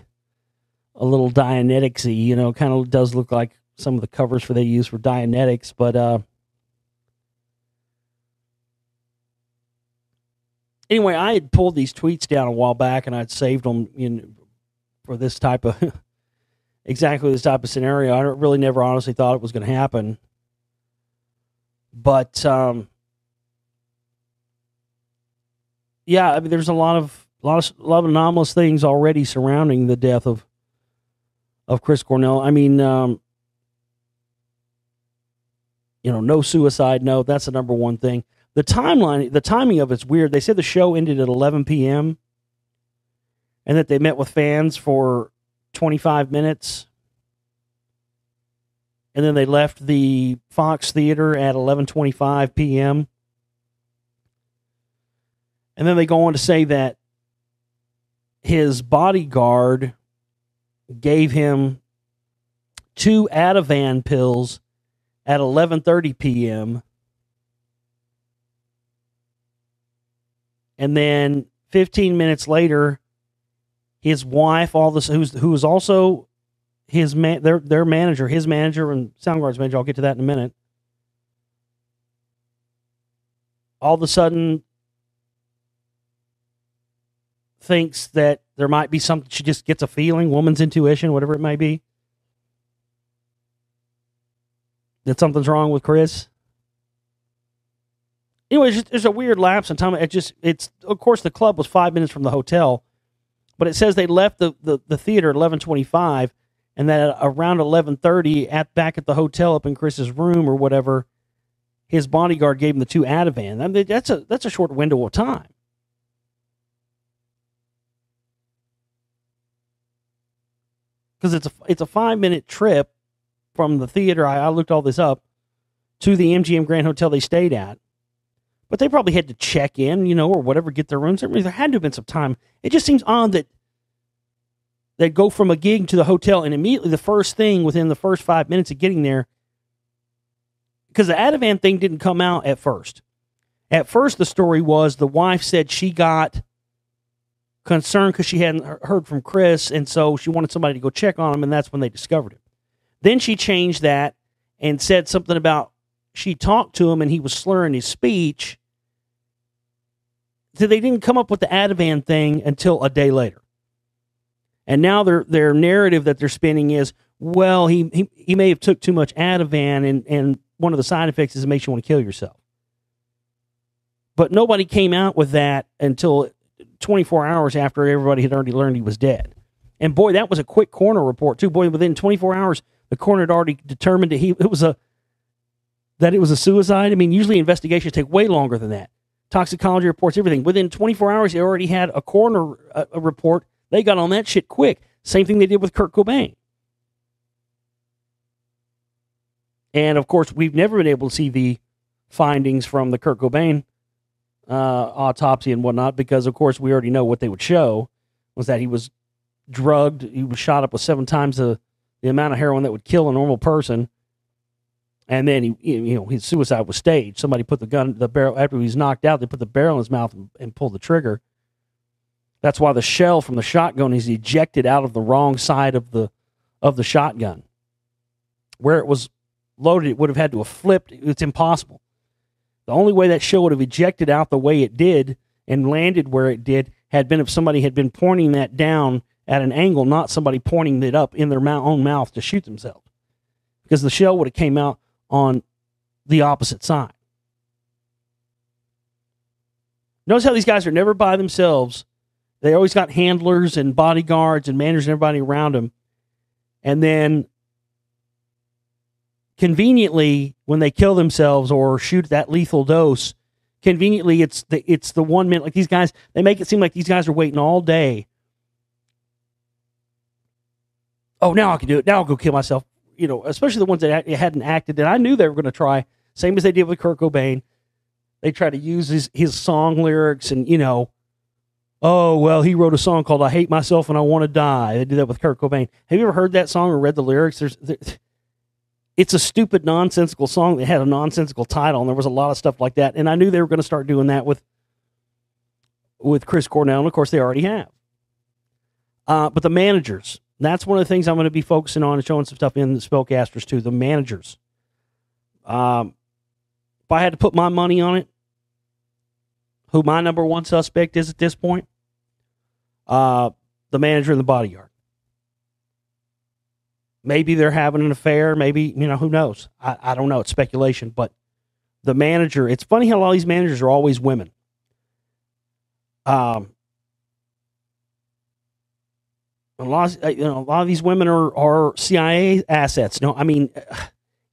A: a little Dianetics-y, kind of does look like some of the covers they use for Dianetics, but anyway, I had pulled these tweets down a while back, and I'd saved them for this type of exactly this type of scenario. I really never honestly thought it was going to happen, but yeah, I mean, there's a lot of anomalous things already surrounding the death of Chris Cornell. I mean, no suicide note. That's the number one thing. The timing of it's weird. They said the show ended at 11 p.m. and that they met with fans for 25 minutes. And then they left the Fox Theater at 11:25 p.m. And then they go on to say that his bodyguard gave him 2 Ativan pills at 11:30 p.m. And then 15 minutes later, his wife, who was also their manager, his manager and Soundgarden's manager, I'll get to that in a minute, all of a sudden thinks that there might be something. She just gets a feeling, woman's intuition, whatever it may be, that something's wrong with Chris. Anyway, there's a weird lapse in time. It's of course the club was 5 minutes from the hotel, but it says they left the theater at 11:25, and that at around 11:30 back at the hotel up in Chris's room or whatever, his bodyguard gave him the 2 Ativan. I mean, that's a short window of time. Because it's a 5-minute trip from the theater. I looked all this up to the MGM Grand Hotel they stayed at. But they probably had to check in, or whatever, get their rooms. There had to have been some time. It just seems odd that they go from a gig to the hotel, and immediately the first thing within the first 5 minutes of getting there, because the Ativan thing didn't come out at first. At first, the story was the wife said she got concerned because she hadn't heard from Chris, and so she wanted somebody to go check on him, and that's when they discovered it. Then she changed that and said something about she talked to him and he was slurring his speech. So they didn't come up with the Ativan thing until a day later. And now their narrative that they're spinning is, well, he may have took too much Ativan, and one of the side effects is it makes you want to kill yourself. But nobody came out with that until 24 hours after everybody had already learned he was dead. And boy, that was a quick coroner report too. Boy, within 24 hours, the coroner had already determined that it was a suicide. I mean, usually investigations take way longer than that. Toxicology reports, everything. Within 24 hours, they already had a coroner a report. They got on that shit quick. Same thing they did with Kurt Cobain. And of course, we've never been able to see the findings from the Kurt Cobain autopsy and whatnot, because of course we already know what they would show was that he was drugged. He was shot up with 7 times the amount of heroin that would kill a normal person. And then his suicide was staged. Somebody put the barrel after he was knocked out. They put the barrel in his mouth and pulled the trigger. That's why the shell from the shotgun is ejected out of the wrong side of the shotgun. Where it was loaded, it would have had to have flipped. It's impossible. The only way that shell would have ejected out the way it did and landed where it did had been if somebody had been pointing that down at an angle, not somebody pointing it up in their own mouth to shoot themselves. Because the shell would have came out on the opposite side. Notice how these guys are never by themselves. They always got handlers and bodyguards and managers and everybody around them. And then conveniently, when they kill themselves or shoot that lethal dose, conveniently it's the 1 minute. Like these guys, they make it seem like these guys are waiting all day. Oh, now I can do it. Now I'll go kill myself. Especially the ones that hadn't acted, that I knew they were going to try, same as they did with Kurt Cobain. They try to use his song lyrics and, oh, well, he wrote a song called I Hate Myself and I Want to Die. They did that with Kurt Cobain. Have you ever heard that song or read the lyrics? It's a stupid, nonsensical song that had a nonsensical title, and there was a lot of stuff like that. And I knew they were going to start doing that with Chris Cornell, and of course they already have. But the managers, that's one of the things I'm going to be focusing on and showing some stuff in the Spellcasters too, the managers. If I had to put my money on it, who my number one suspect is at this point, the manager and the bodyguard. Maybe they're having an affair. Maybe, who knows? I don't know. It's speculation. But the manager, it's funny how a lot of these managers are always women. A lot of these women are CIA assets.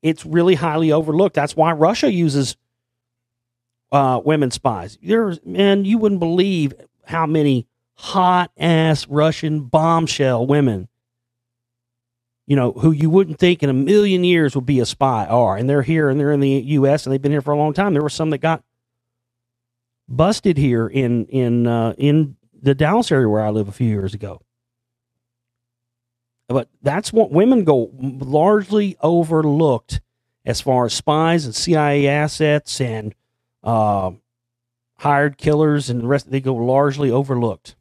A: It's really highly overlooked. That's why Russia uses women spies. You wouldn't believe how many hot ass Russian bombshell women, who you wouldn't think in a million years would be a spy are, and they're here and they're in the U.S. and they've been here for a long time. There were some that got busted here in the Dallas area where I live a few years ago. But that's what women go largely overlooked as far as spies and CIA assets and hired killers and the rest. They go largely overlooked.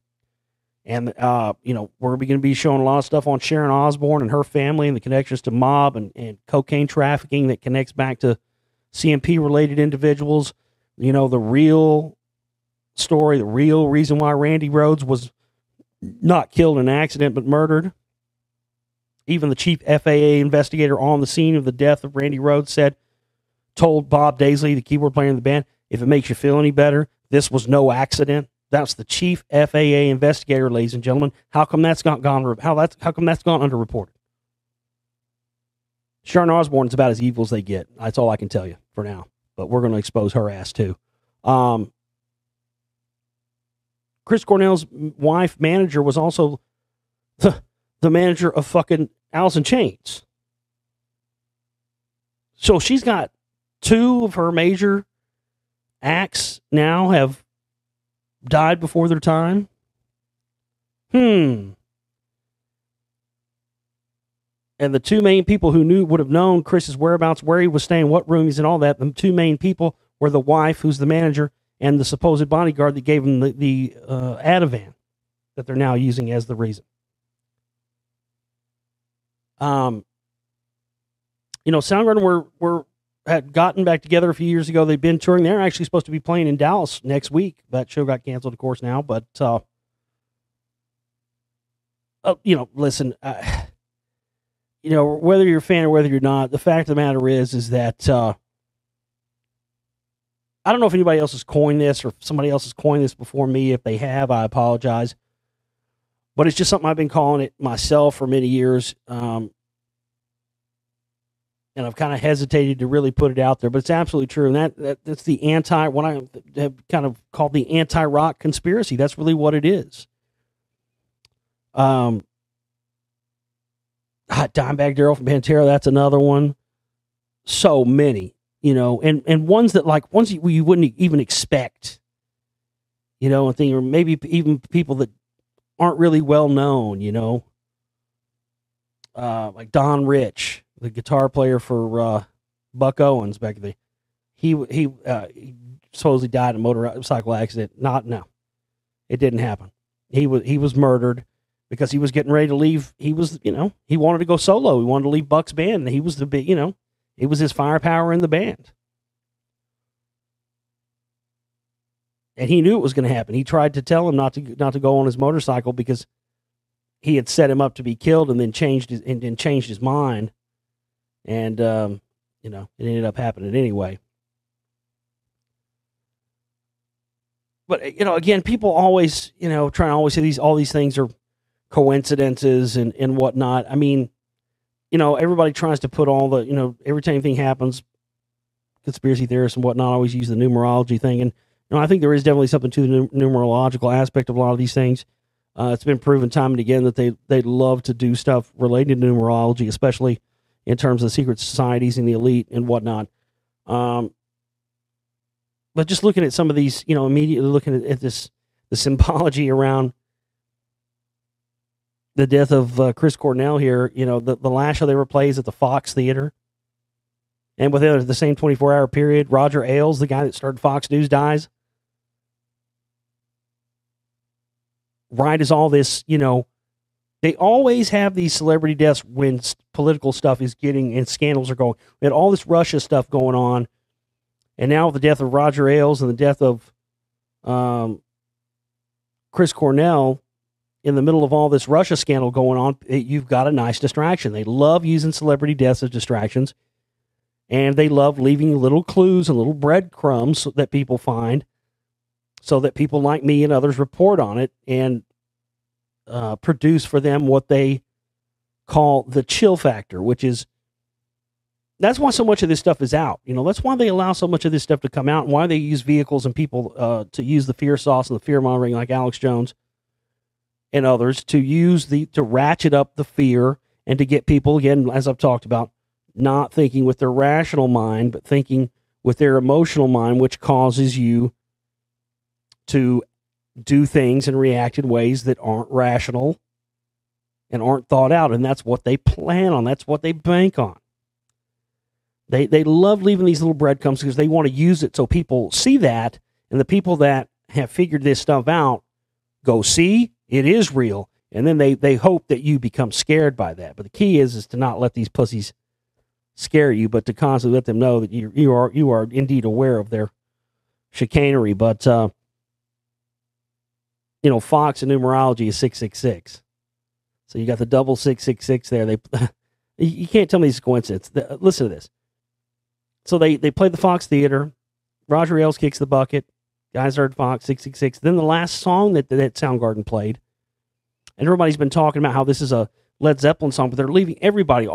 A: And, we're going to be showing a lot of stuff on Sharon Osbourne and her family and the connections to mob and cocaine trafficking that connects back to CMP-related individuals. The real story, the real reason why Randy Rhoads was not killed in an accident but murdered. Even the chief FAA investigator on the scene of the death of Randy Rhoads told Bob Daisley, the keyboard player in the band, if it makes you feel any better, this was no accident. That's the chief FAA investigator, ladies and gentlemen. How come that's not gone? How come that's gone underreported? Sharon Osbourne's about as evil as they get. That's all I can tell you for now. But we're going to expose her ass too. Chris Cornell's wife manager was also the manager of fucking Alice in Chains. So she's got 2 of her major acts now have died before their time. And the 2 main people who would have known Chris's whereabouts, where he was staying, what room he's in, all that. The 2 main people were the wife, who's the manager, and the supposed bodyguard that gave him the Ativan that they're now using as the reason. Soundgarden were had gotten back together a few years ago. They've been touring. They're actually supposed to be playing in Dallas next week. That show got canceled, of course, now. But, listen, whether you're a fan or whether you're not, the fact of the matter is that I don't know if anybody else has coined this or if somebody else has coined this before me. If they have, I apologize. But it's just something I've been calling it myself for many years. And I've kind of hesitated to really put it out there, but it's absolutely true. And that's the what I have kind of called the anti-rock conspiracy. That's really what it is. Dimebag Darrell from Pantera, that's another one. So many, and ones that ones you wouldn't even expect, and think, or maybe even people that aren't really well known, like Don Rich, the guitar player for Buck Owens back in the he supposedly died in a motorcycle accident. No, it didn't happen. He was murdered because he was getting ready to leave. He was, he wanted to go solo. He wanted to leave Buck's band, and he was the big, it was his firepower in the band. And he knew it was going to happen. He tried to tell him not to go on his motorcycle because he had set him up to be killed, and then changed his mind. And, it ended up happening anyway. But, again, people always, try and always say all these things are coincidences and whatnot. I mean, everybody tries to put all the, every time anything happens, conspiracy theorists and whatnot always use the numerology thing. And, I think there is definitely something to the numerological aspect of a lot of these things. It's been proven time and again that they love to do stuff related to numerology, especially in terms of secret societies and the elite and whatnot. But just looking at some of these, immediately looking at the symbology around the death of Chris Cornell here, the last show they ever played is at the Fox Theater. And within the same 24-hour period, Roger Ailes, the guy that started Fox News, dies. Right as all this, they always have these celebrity deaths when political stuff is getting and scandals are going. We had all this Russia stuff going on, and now with the death of Roger Ailes and the death of Chris Cornell, in the middle of all this Russia scandal going on, you've got a nice distraction. They love using celebrity deaths as distractions, and they love leaving little clues and little breadcrumbs that people find, so that people like me and others report on it and produce for them what they call the chill factor, which is, that's why so much of this stuff is out. That's why they allow so much of this stuff to come out, and why they use vehicles and people to use the fear sauce and the fear mongering, like Alex Jones and others, to ratchet up the fear and to get people, again, as I've talked about, not thinking with their rational mind, but thinking with their emotional mind, which causes you to do things and react in ways that aren't rational and aren't thought out. And that's what they plan on. That's what they bank on. They love leaving these little breadcrumbs because they want to use it so people see that, and the people that have figured this stuff out go, see, it is real. And then they hope that you become scared by that. But the key is to not let these pussies scare you, but to constantly let them know that you are indeed aware of their chicanery. But Fox and numerology is 666. So you got the double 666 there. You can't tell me this is coincidence. Listen to this. So they played the Fox Theater. Roger Ailes kicks the bucket. Guys heard Fox 666. Then the last song that Soundgarden played, and everybody's been talking about how this is a Led Zeppelin song, but they're leaving everybody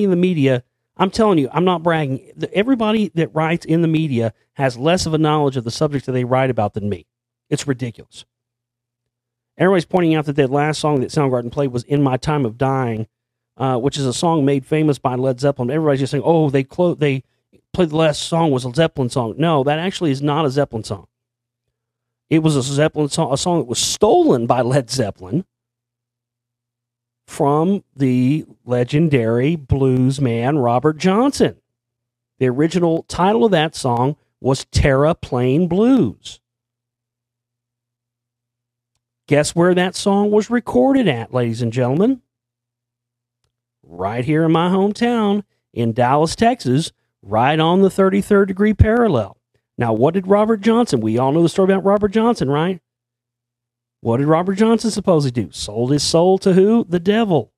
A: in the media. I'm telling you, I'm not bragging. Everybody that writes in the media has less of a knowledge of the subjects that they write about than me. It's ridiculous. Everybody's pointing out that last song that Soundgarden played was In My Time of Dying, which is a song made famous by Led Zeppelin. Everybody's just saying, oh, they played the last song was a Zeppelin song. No, that actually is not a Zeppelin song. It was a Zeppelin song, a song that was stolen by Led Zeppelin from the legendary blues man Robert Johnson. The original title of that song was Terra Plain Blues. Guess where that song was recorded at, ladies and gentlemen? Right here in my hometown in Dallas, Texas, right on the 33rd degree parallel. Now, what did Robert Johnson, we all know the story about Robert Johnson, right? What did Robert Johnson supposedly do? Sold his soul to who? The devil,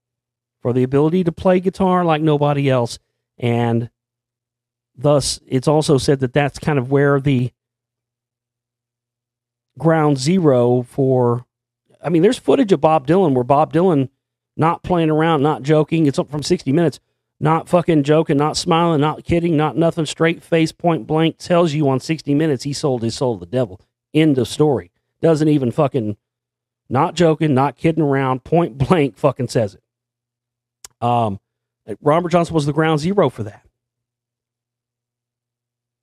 A: for the ability to play guitar like nobody else. And thus, it's also said that that's kind of where the ground zero for, I mean, there's footage of Bob Dylan where Bob Dylan not playing around, not joking. It's up from 60 Minutes. Not fucking joking, not smiling, not kidding, not nothing. Straight face, point blank, tells you on 60 Minutes he sold his soul to the devil. End of story. Doesn't even fucking, not joking, not kidding around, point blank fucking says it. Robert Johnson was the ground zero for that.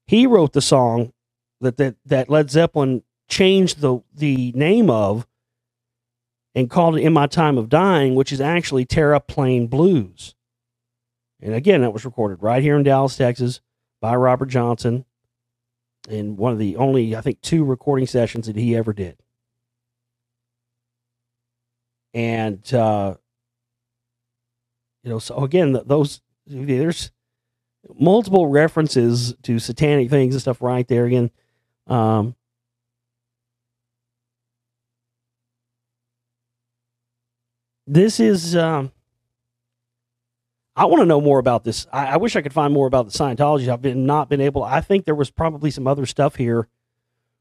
A: He wrote the song that Led Zeppelin changed the name of and called it In My Time of Dying, which is actually Tear Up Plain Blues. And again, that was recorded right here in Dallas, Texas by Robert Johnson in one of the only, I think, 2 recording sessions that he ever did. And, so again, there's multiple references to satanic things and stuff right there again. This is, I want to know more about this. I wish I could find more about the Scientology. I've not been able. I think there was probably some other stuff here,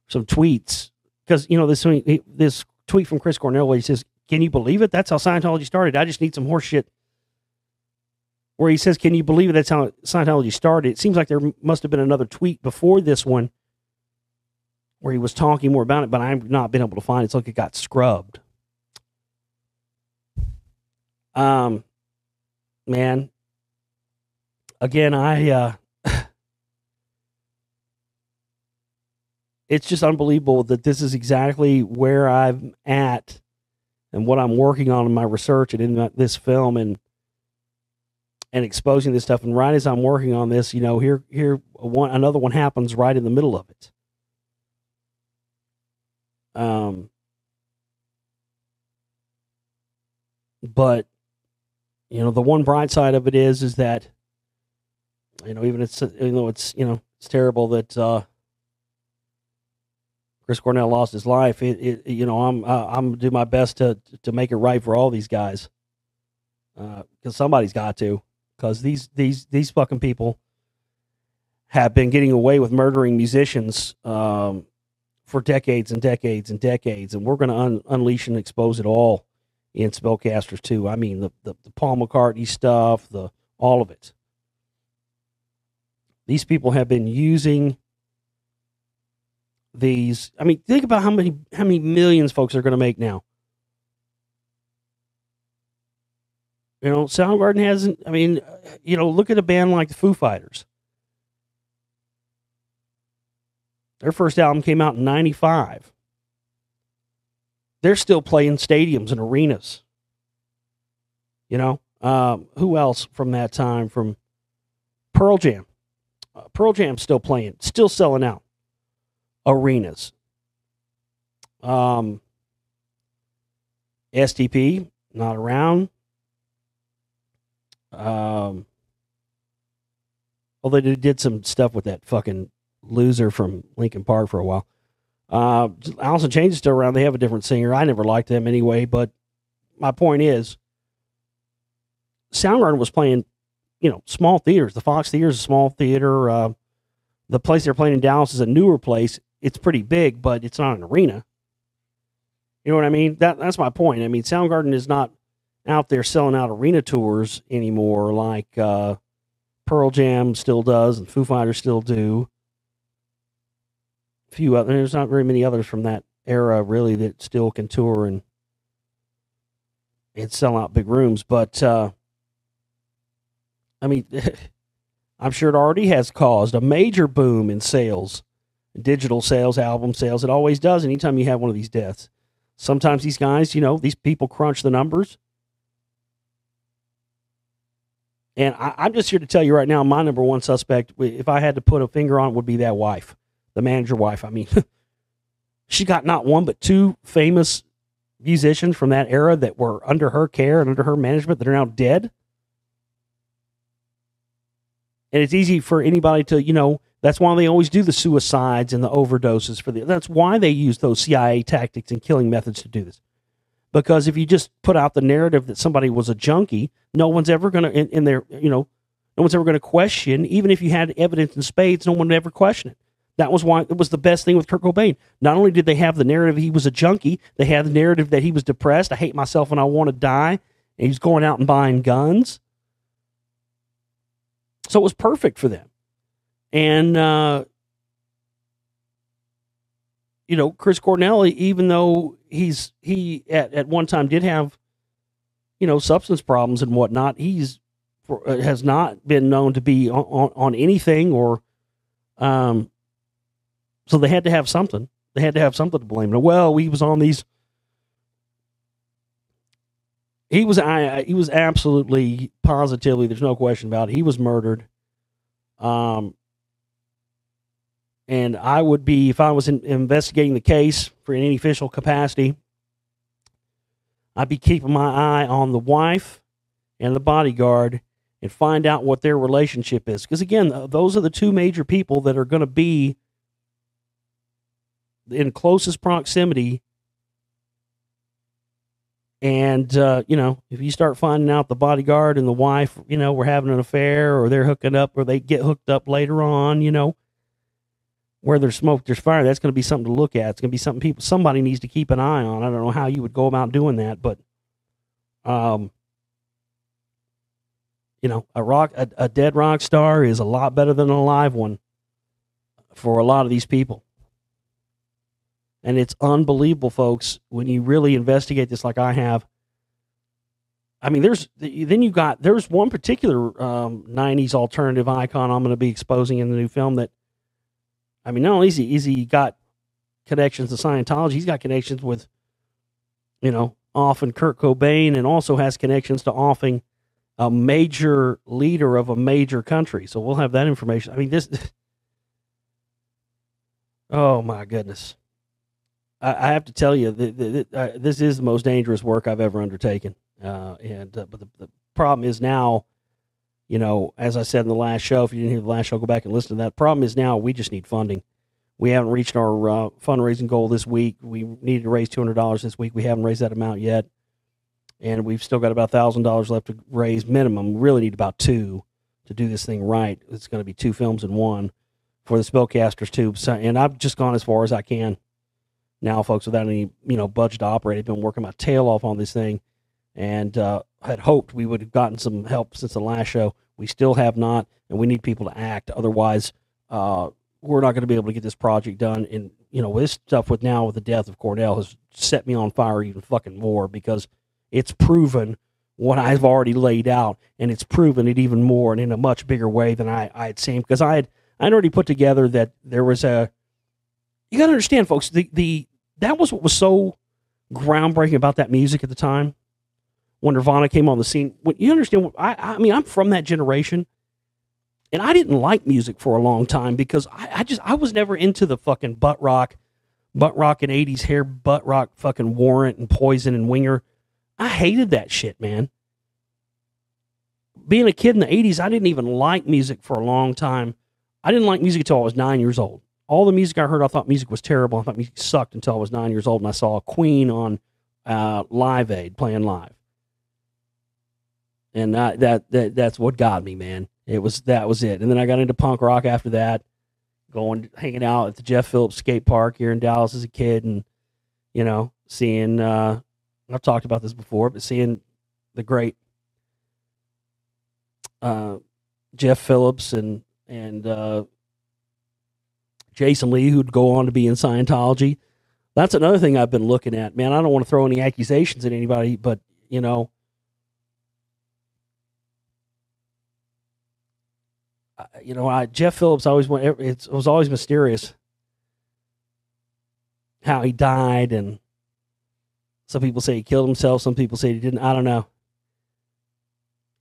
A: some tweets, because this tweet from Chris Cornell where he says, "Can you believe it? That's how Scientology started. I just need some horse shit." Where he says, "Can you believe it? That's how Scientology started." It seems like there must have been another tweet before this one where he was talking more about it, but I've not been able to find it. It's like it got scrubbed. Man, again, it's just unbelievable that this is exactly where I'm at and what I'm working on in my research and in this film and exposing this stuff. And right as I'm working on this, here another one happens right in the middle of it. But the one bright side of it is that, even though it's it's terrible that Chris Cornell lost his life. I'm gonna do my best to make it right for all these guys, because somebody's got to, because these fucking people have been getting away with murdering musicians for decades and decades and decades, and we're gonna unleash and expose it all in Spellcasters 2. I mean, the Paul McCartney stuff, all of it. These people have been using these. I mean, think about how many millions folks are going to make now. Soundgarden hasn't. I mean, look at a band like the Foo Fighters. Their first album came out in '95. They're still playing stadiums and arenas. Who else from that time? From Pearl Jam. Pearl Jam's still playing, still selling out arenas. STP, not around. Although they did some stuff with that fucking loser from Linkin Park for a while. Alice in Chains is still around. They have a different singer. I never liked them anyway, but my point is, Soundgarden was playing, small theaters. The Fox Theater is a small theater. The place they're playing in Dallas is a newer place. It's pretty big, but it's not an arena. You know what I mean? That's my point. I mean, Soundgarden is not out there selling out arena tours anymore like Pearl Jam still does and Foo Fighters still do. Few other, there's not very many others from that era really that still can tour and sell out big rooms. But I mean, I'm sure it already has caused a major boom in sales, digital sales, album sales. It always does anytime you have one of these deaths. Sometimes these guys, these people crunch the numbers. And I'm just here to tell you right now, my number one suspect, if I had to put a finger on it, would be that wife. The manager wife. I mean, she got not one but two famous musicians from that era that were under her care and under her management that are now dead. And it's easy for anybody to, that's why they always do the suicides and the overdoses that's why they use those CIA tactics and killing methods to do this. Because if you just put out the narrative that somebody was a junkie, no one's ever going to, no one's ever going to question, even if you had evidence in spades, no one would ever question it. That was why it was the best thing with Kurt Cobain. Not only did they have the narrative he was a junkie, they had the narrative that he was depressed, I hate myself and I want to die, and he's going out and buying guns. So it was perfect for them. And, Chris Cornell, even though he at one time did have, substance problems and whatnot, has not been known to be on anything or, so they had to have something. They had to have something to blame. Well, he was on these. He was absolutely, positively, there's no question about it. He was murdered. And I would be, if I was investigating the case for any official capacity, I'd be keeping my eye on the wife and the bodyguard and find out what their relationship is. Because again, those are the two major people that are going to be in closest proximity. And, if you start finding out the bodyguard and the wife, were having an affair or they're hooking up or they get hooked up later on, where there's smoke, there's fire, that's going to be something to look at. It's going to be something somebody needs to keep an eye on. I don't know how you would go about doing that, but, a dead rock star is a lot better than a live one for a lot of these people. And it's unbelievable, folks, when you really investigate this like I have. I mean, there's one particular 90s alternative icon I'm going to be exposing in the new film that, I mean, not only is he got connections to Scientology, he's got connections with, often Kurt Cobain, and also has connections to often a major leader of a major country. So we'll have that information. I mean, oh my goodness. I have to tell you, this is the most dangerous work I've ever undertaken. But the problem is now, as I said in the last show, if you didn't hear the last show, go back and listen to that. Problem is now we just need funding. We haven't reached our fundraising goal this week. We needed to raise $200 this week. We haven't raised that amount yet. And we've still got about $1,000 left to raise minimum. We really need about $2 to do this thing right. It's going to be 2 films in one for the Spellcasters too. So, and I've just gone as far as I can now, folks, without any, budget to operate. I've been working my tail off on this thing, and had hoped we would have gotten some help since the last show. We still have not, and we need people to act. Otherwise, we're not going to be able to get this project done. And, this stuff with the death of Cornell has set me on fire even fucking more, because it's proven what I've already laid out, and it's proven it even more and in a much bigger way than I had seen. Because I'd already put together that there was you got to understand, folks, that was what was so groundbreaking about that music at the time when Nirvana came on the scene. When you understand, I mean, I'm from that generation, and I didn't like music for a long time because I was never into the fucking butt rock and 80s hair butt rock fucking Warrant and Poison and Winger. I hated that shit, man. Being a kid in the 80s, I didn't even like music for a long time. I didn't like music until I was 9 years old. All the music I heard, I thought music was terrible. I thought music sucked until I was 9 years old, and I saw Queen on Live Aid playing live, and that's what got me, man. That was it. And then I got into punk rock after that, hanging out at the Jeff Phillips skate park here in Dallas as a kid, and seeing. I've talked about this before, but seeing the great Jeff Phillips and Jason Lee, who'd go on to be in Scientology. That's another thing I've been looking at, man. I don't want to throw any accusations at anybody, but Jeff Phillips it was always mysterious how he died, and some people say he killed himself, some people say he didn't. I don't know.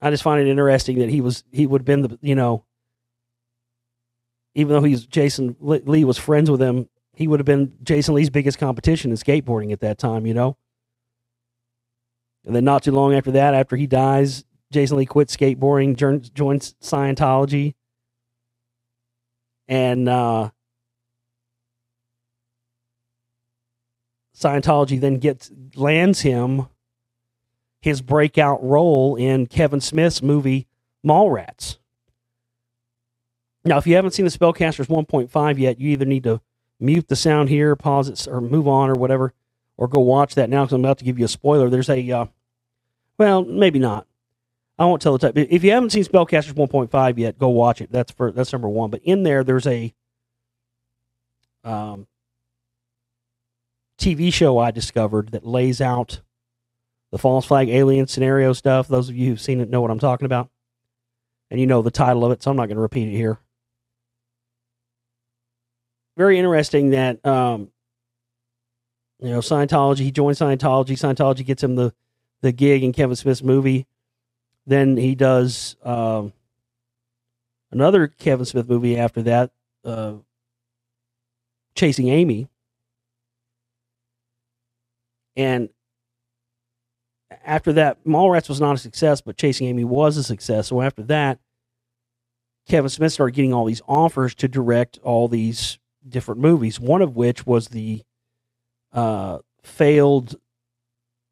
A: I just find it interesting that he would have been the, even though Jason Lee was friends with him, he would have been Jason Lee's biggest competition in skateboarding at that time, And then not too long after that, after he dies, Jason Lee quit skateboarding, joined Scientology, And Scientology then lands him his breakout role in Kevin Smith's movie Mallrats. Now, if you haven't seen the Spellcasters 1.5 yet, you either need to mute the sound here, pause it, or move on, or whatever, or go watch that now because I'm about to give you a spoiler. There's a, well, maybe not. I won't tell the type. If you haven't seen Spellcasters 1.5 yet, go watch it. That's number one. But in there's a TV show I discovered that lays out the false flag alien scenario stuff. Those of you who've seen it know what I'm talking about. And you know the title of it, so I'm not going to repeat it here. Very interesting that, Scientology, he joined Scientology. Scientology gets him the gig in Kevin Smith's movie. Then he does another Kevin Smith movie after that, Chasing Amy. And after that, Mallrats was not a success, but Chasing Amy was a success. So after that, Kevin Smith started getting all these offers to direct all these different movies, one of which was the failed,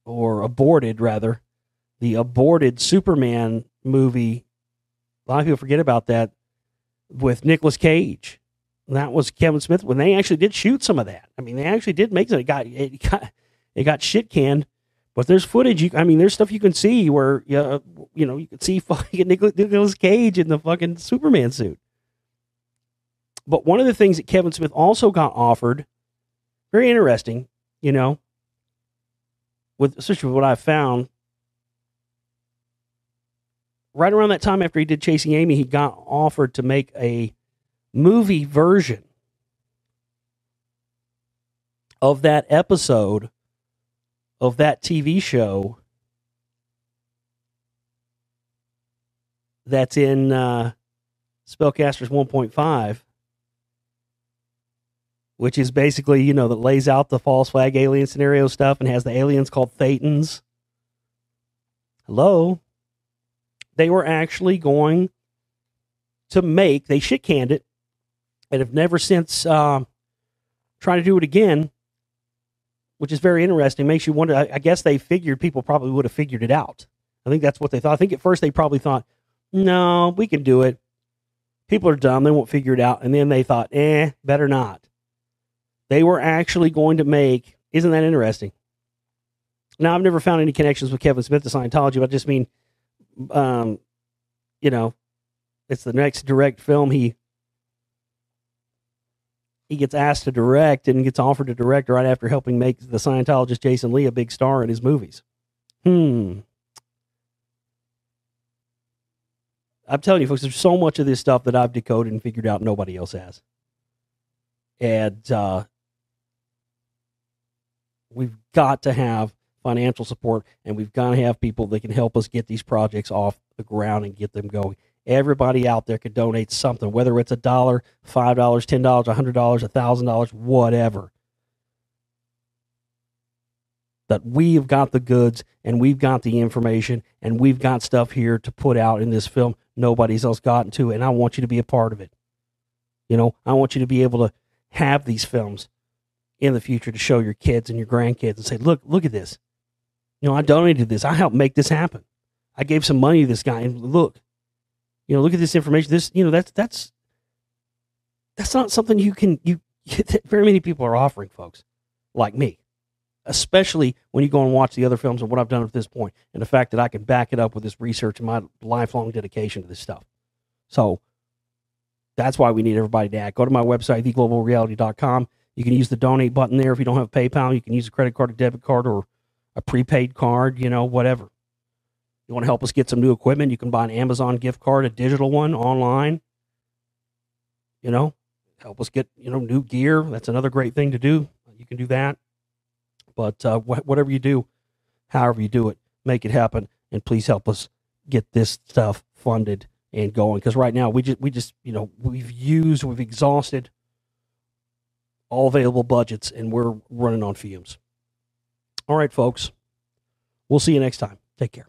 A: or aborted rather, the aborted Superman movie. A lot of people forget about that, with Nicolas Cage. That was Kevin Smith when they actually did shoot some of that. I mean, they actually did make it. It got shit canned, but there's footage. There's stuff you can see where you can see fucking Nicolas Cage in the fucking Superman suit. But one of the things that Kevin Smith also got offered, very interesting, especially with what I found. Right around that time after he did Chasing Amy, he got offered to make a movie version of that episode of that TV show that's in Spellcasters 1.5, which is basically, that lays out the false flag alien scenario stuff and has the aliens called Thetans. Hello? They were actually going to they shit canned it and have never since tried to do it again, which is very interesting. Makes you wonder. I guess they figured people probably would have figured it out. I think that's what they thought. I think at first they probably thought, no, we can do it. People are dumb. They won't figure it out. And then they thought, better not. They were actually going to make, isn't that interesting? Now, I've never found any connections with Kevin Smith to Scientology, but I just mean, it's the next direct film he gets asked to direct and gets offered to direct right after helping make the Scientologist Jason Lee a big star in his movies. I'm telling you, folks, there's so much of this stuff that I've decoded and figured out nobody else has. And we've got to have financial support, and we've got to have people that can help us get these projects off the ground and get them going. Everybody out there could donate something, whether it's $1, $5, $10, $100, $1,000, whatever. That we've got the goods, and we've got the information, and we've got stuff here to put out in this film nobody's else gotten to, and I want you to be a part of it. I want you to be able to have these films in the future to show your kids and your grandkids and say, look at this. I donated this. I helped make this happen. I gave some money to this guy, and look at this information. This, that's not something that very many people are offering, folks, like me, especially when you go and watch the other films and what I've done at this point, and the fact that I can back it up with this research and my lifelong dedication to this stuff. So that's why we need everybody to act. Go to my website, theglobalreality.com. You can use the donate button there. If you don't have PayPal, you can use a credit card, a debit card, or a prepaid card, whatever. You want to help us get some new equipment, you can buy an Amazon gift card, a digital one, online. Help us get, new gear. That's another great thing to do. You can do that. But whatever you do, however you do it, make it happen. And please help us get this stuff funded and going. Because right now, we've exhausted all available budgets, and we're running on fumes. All right, folks. We'll see you next time. Take care.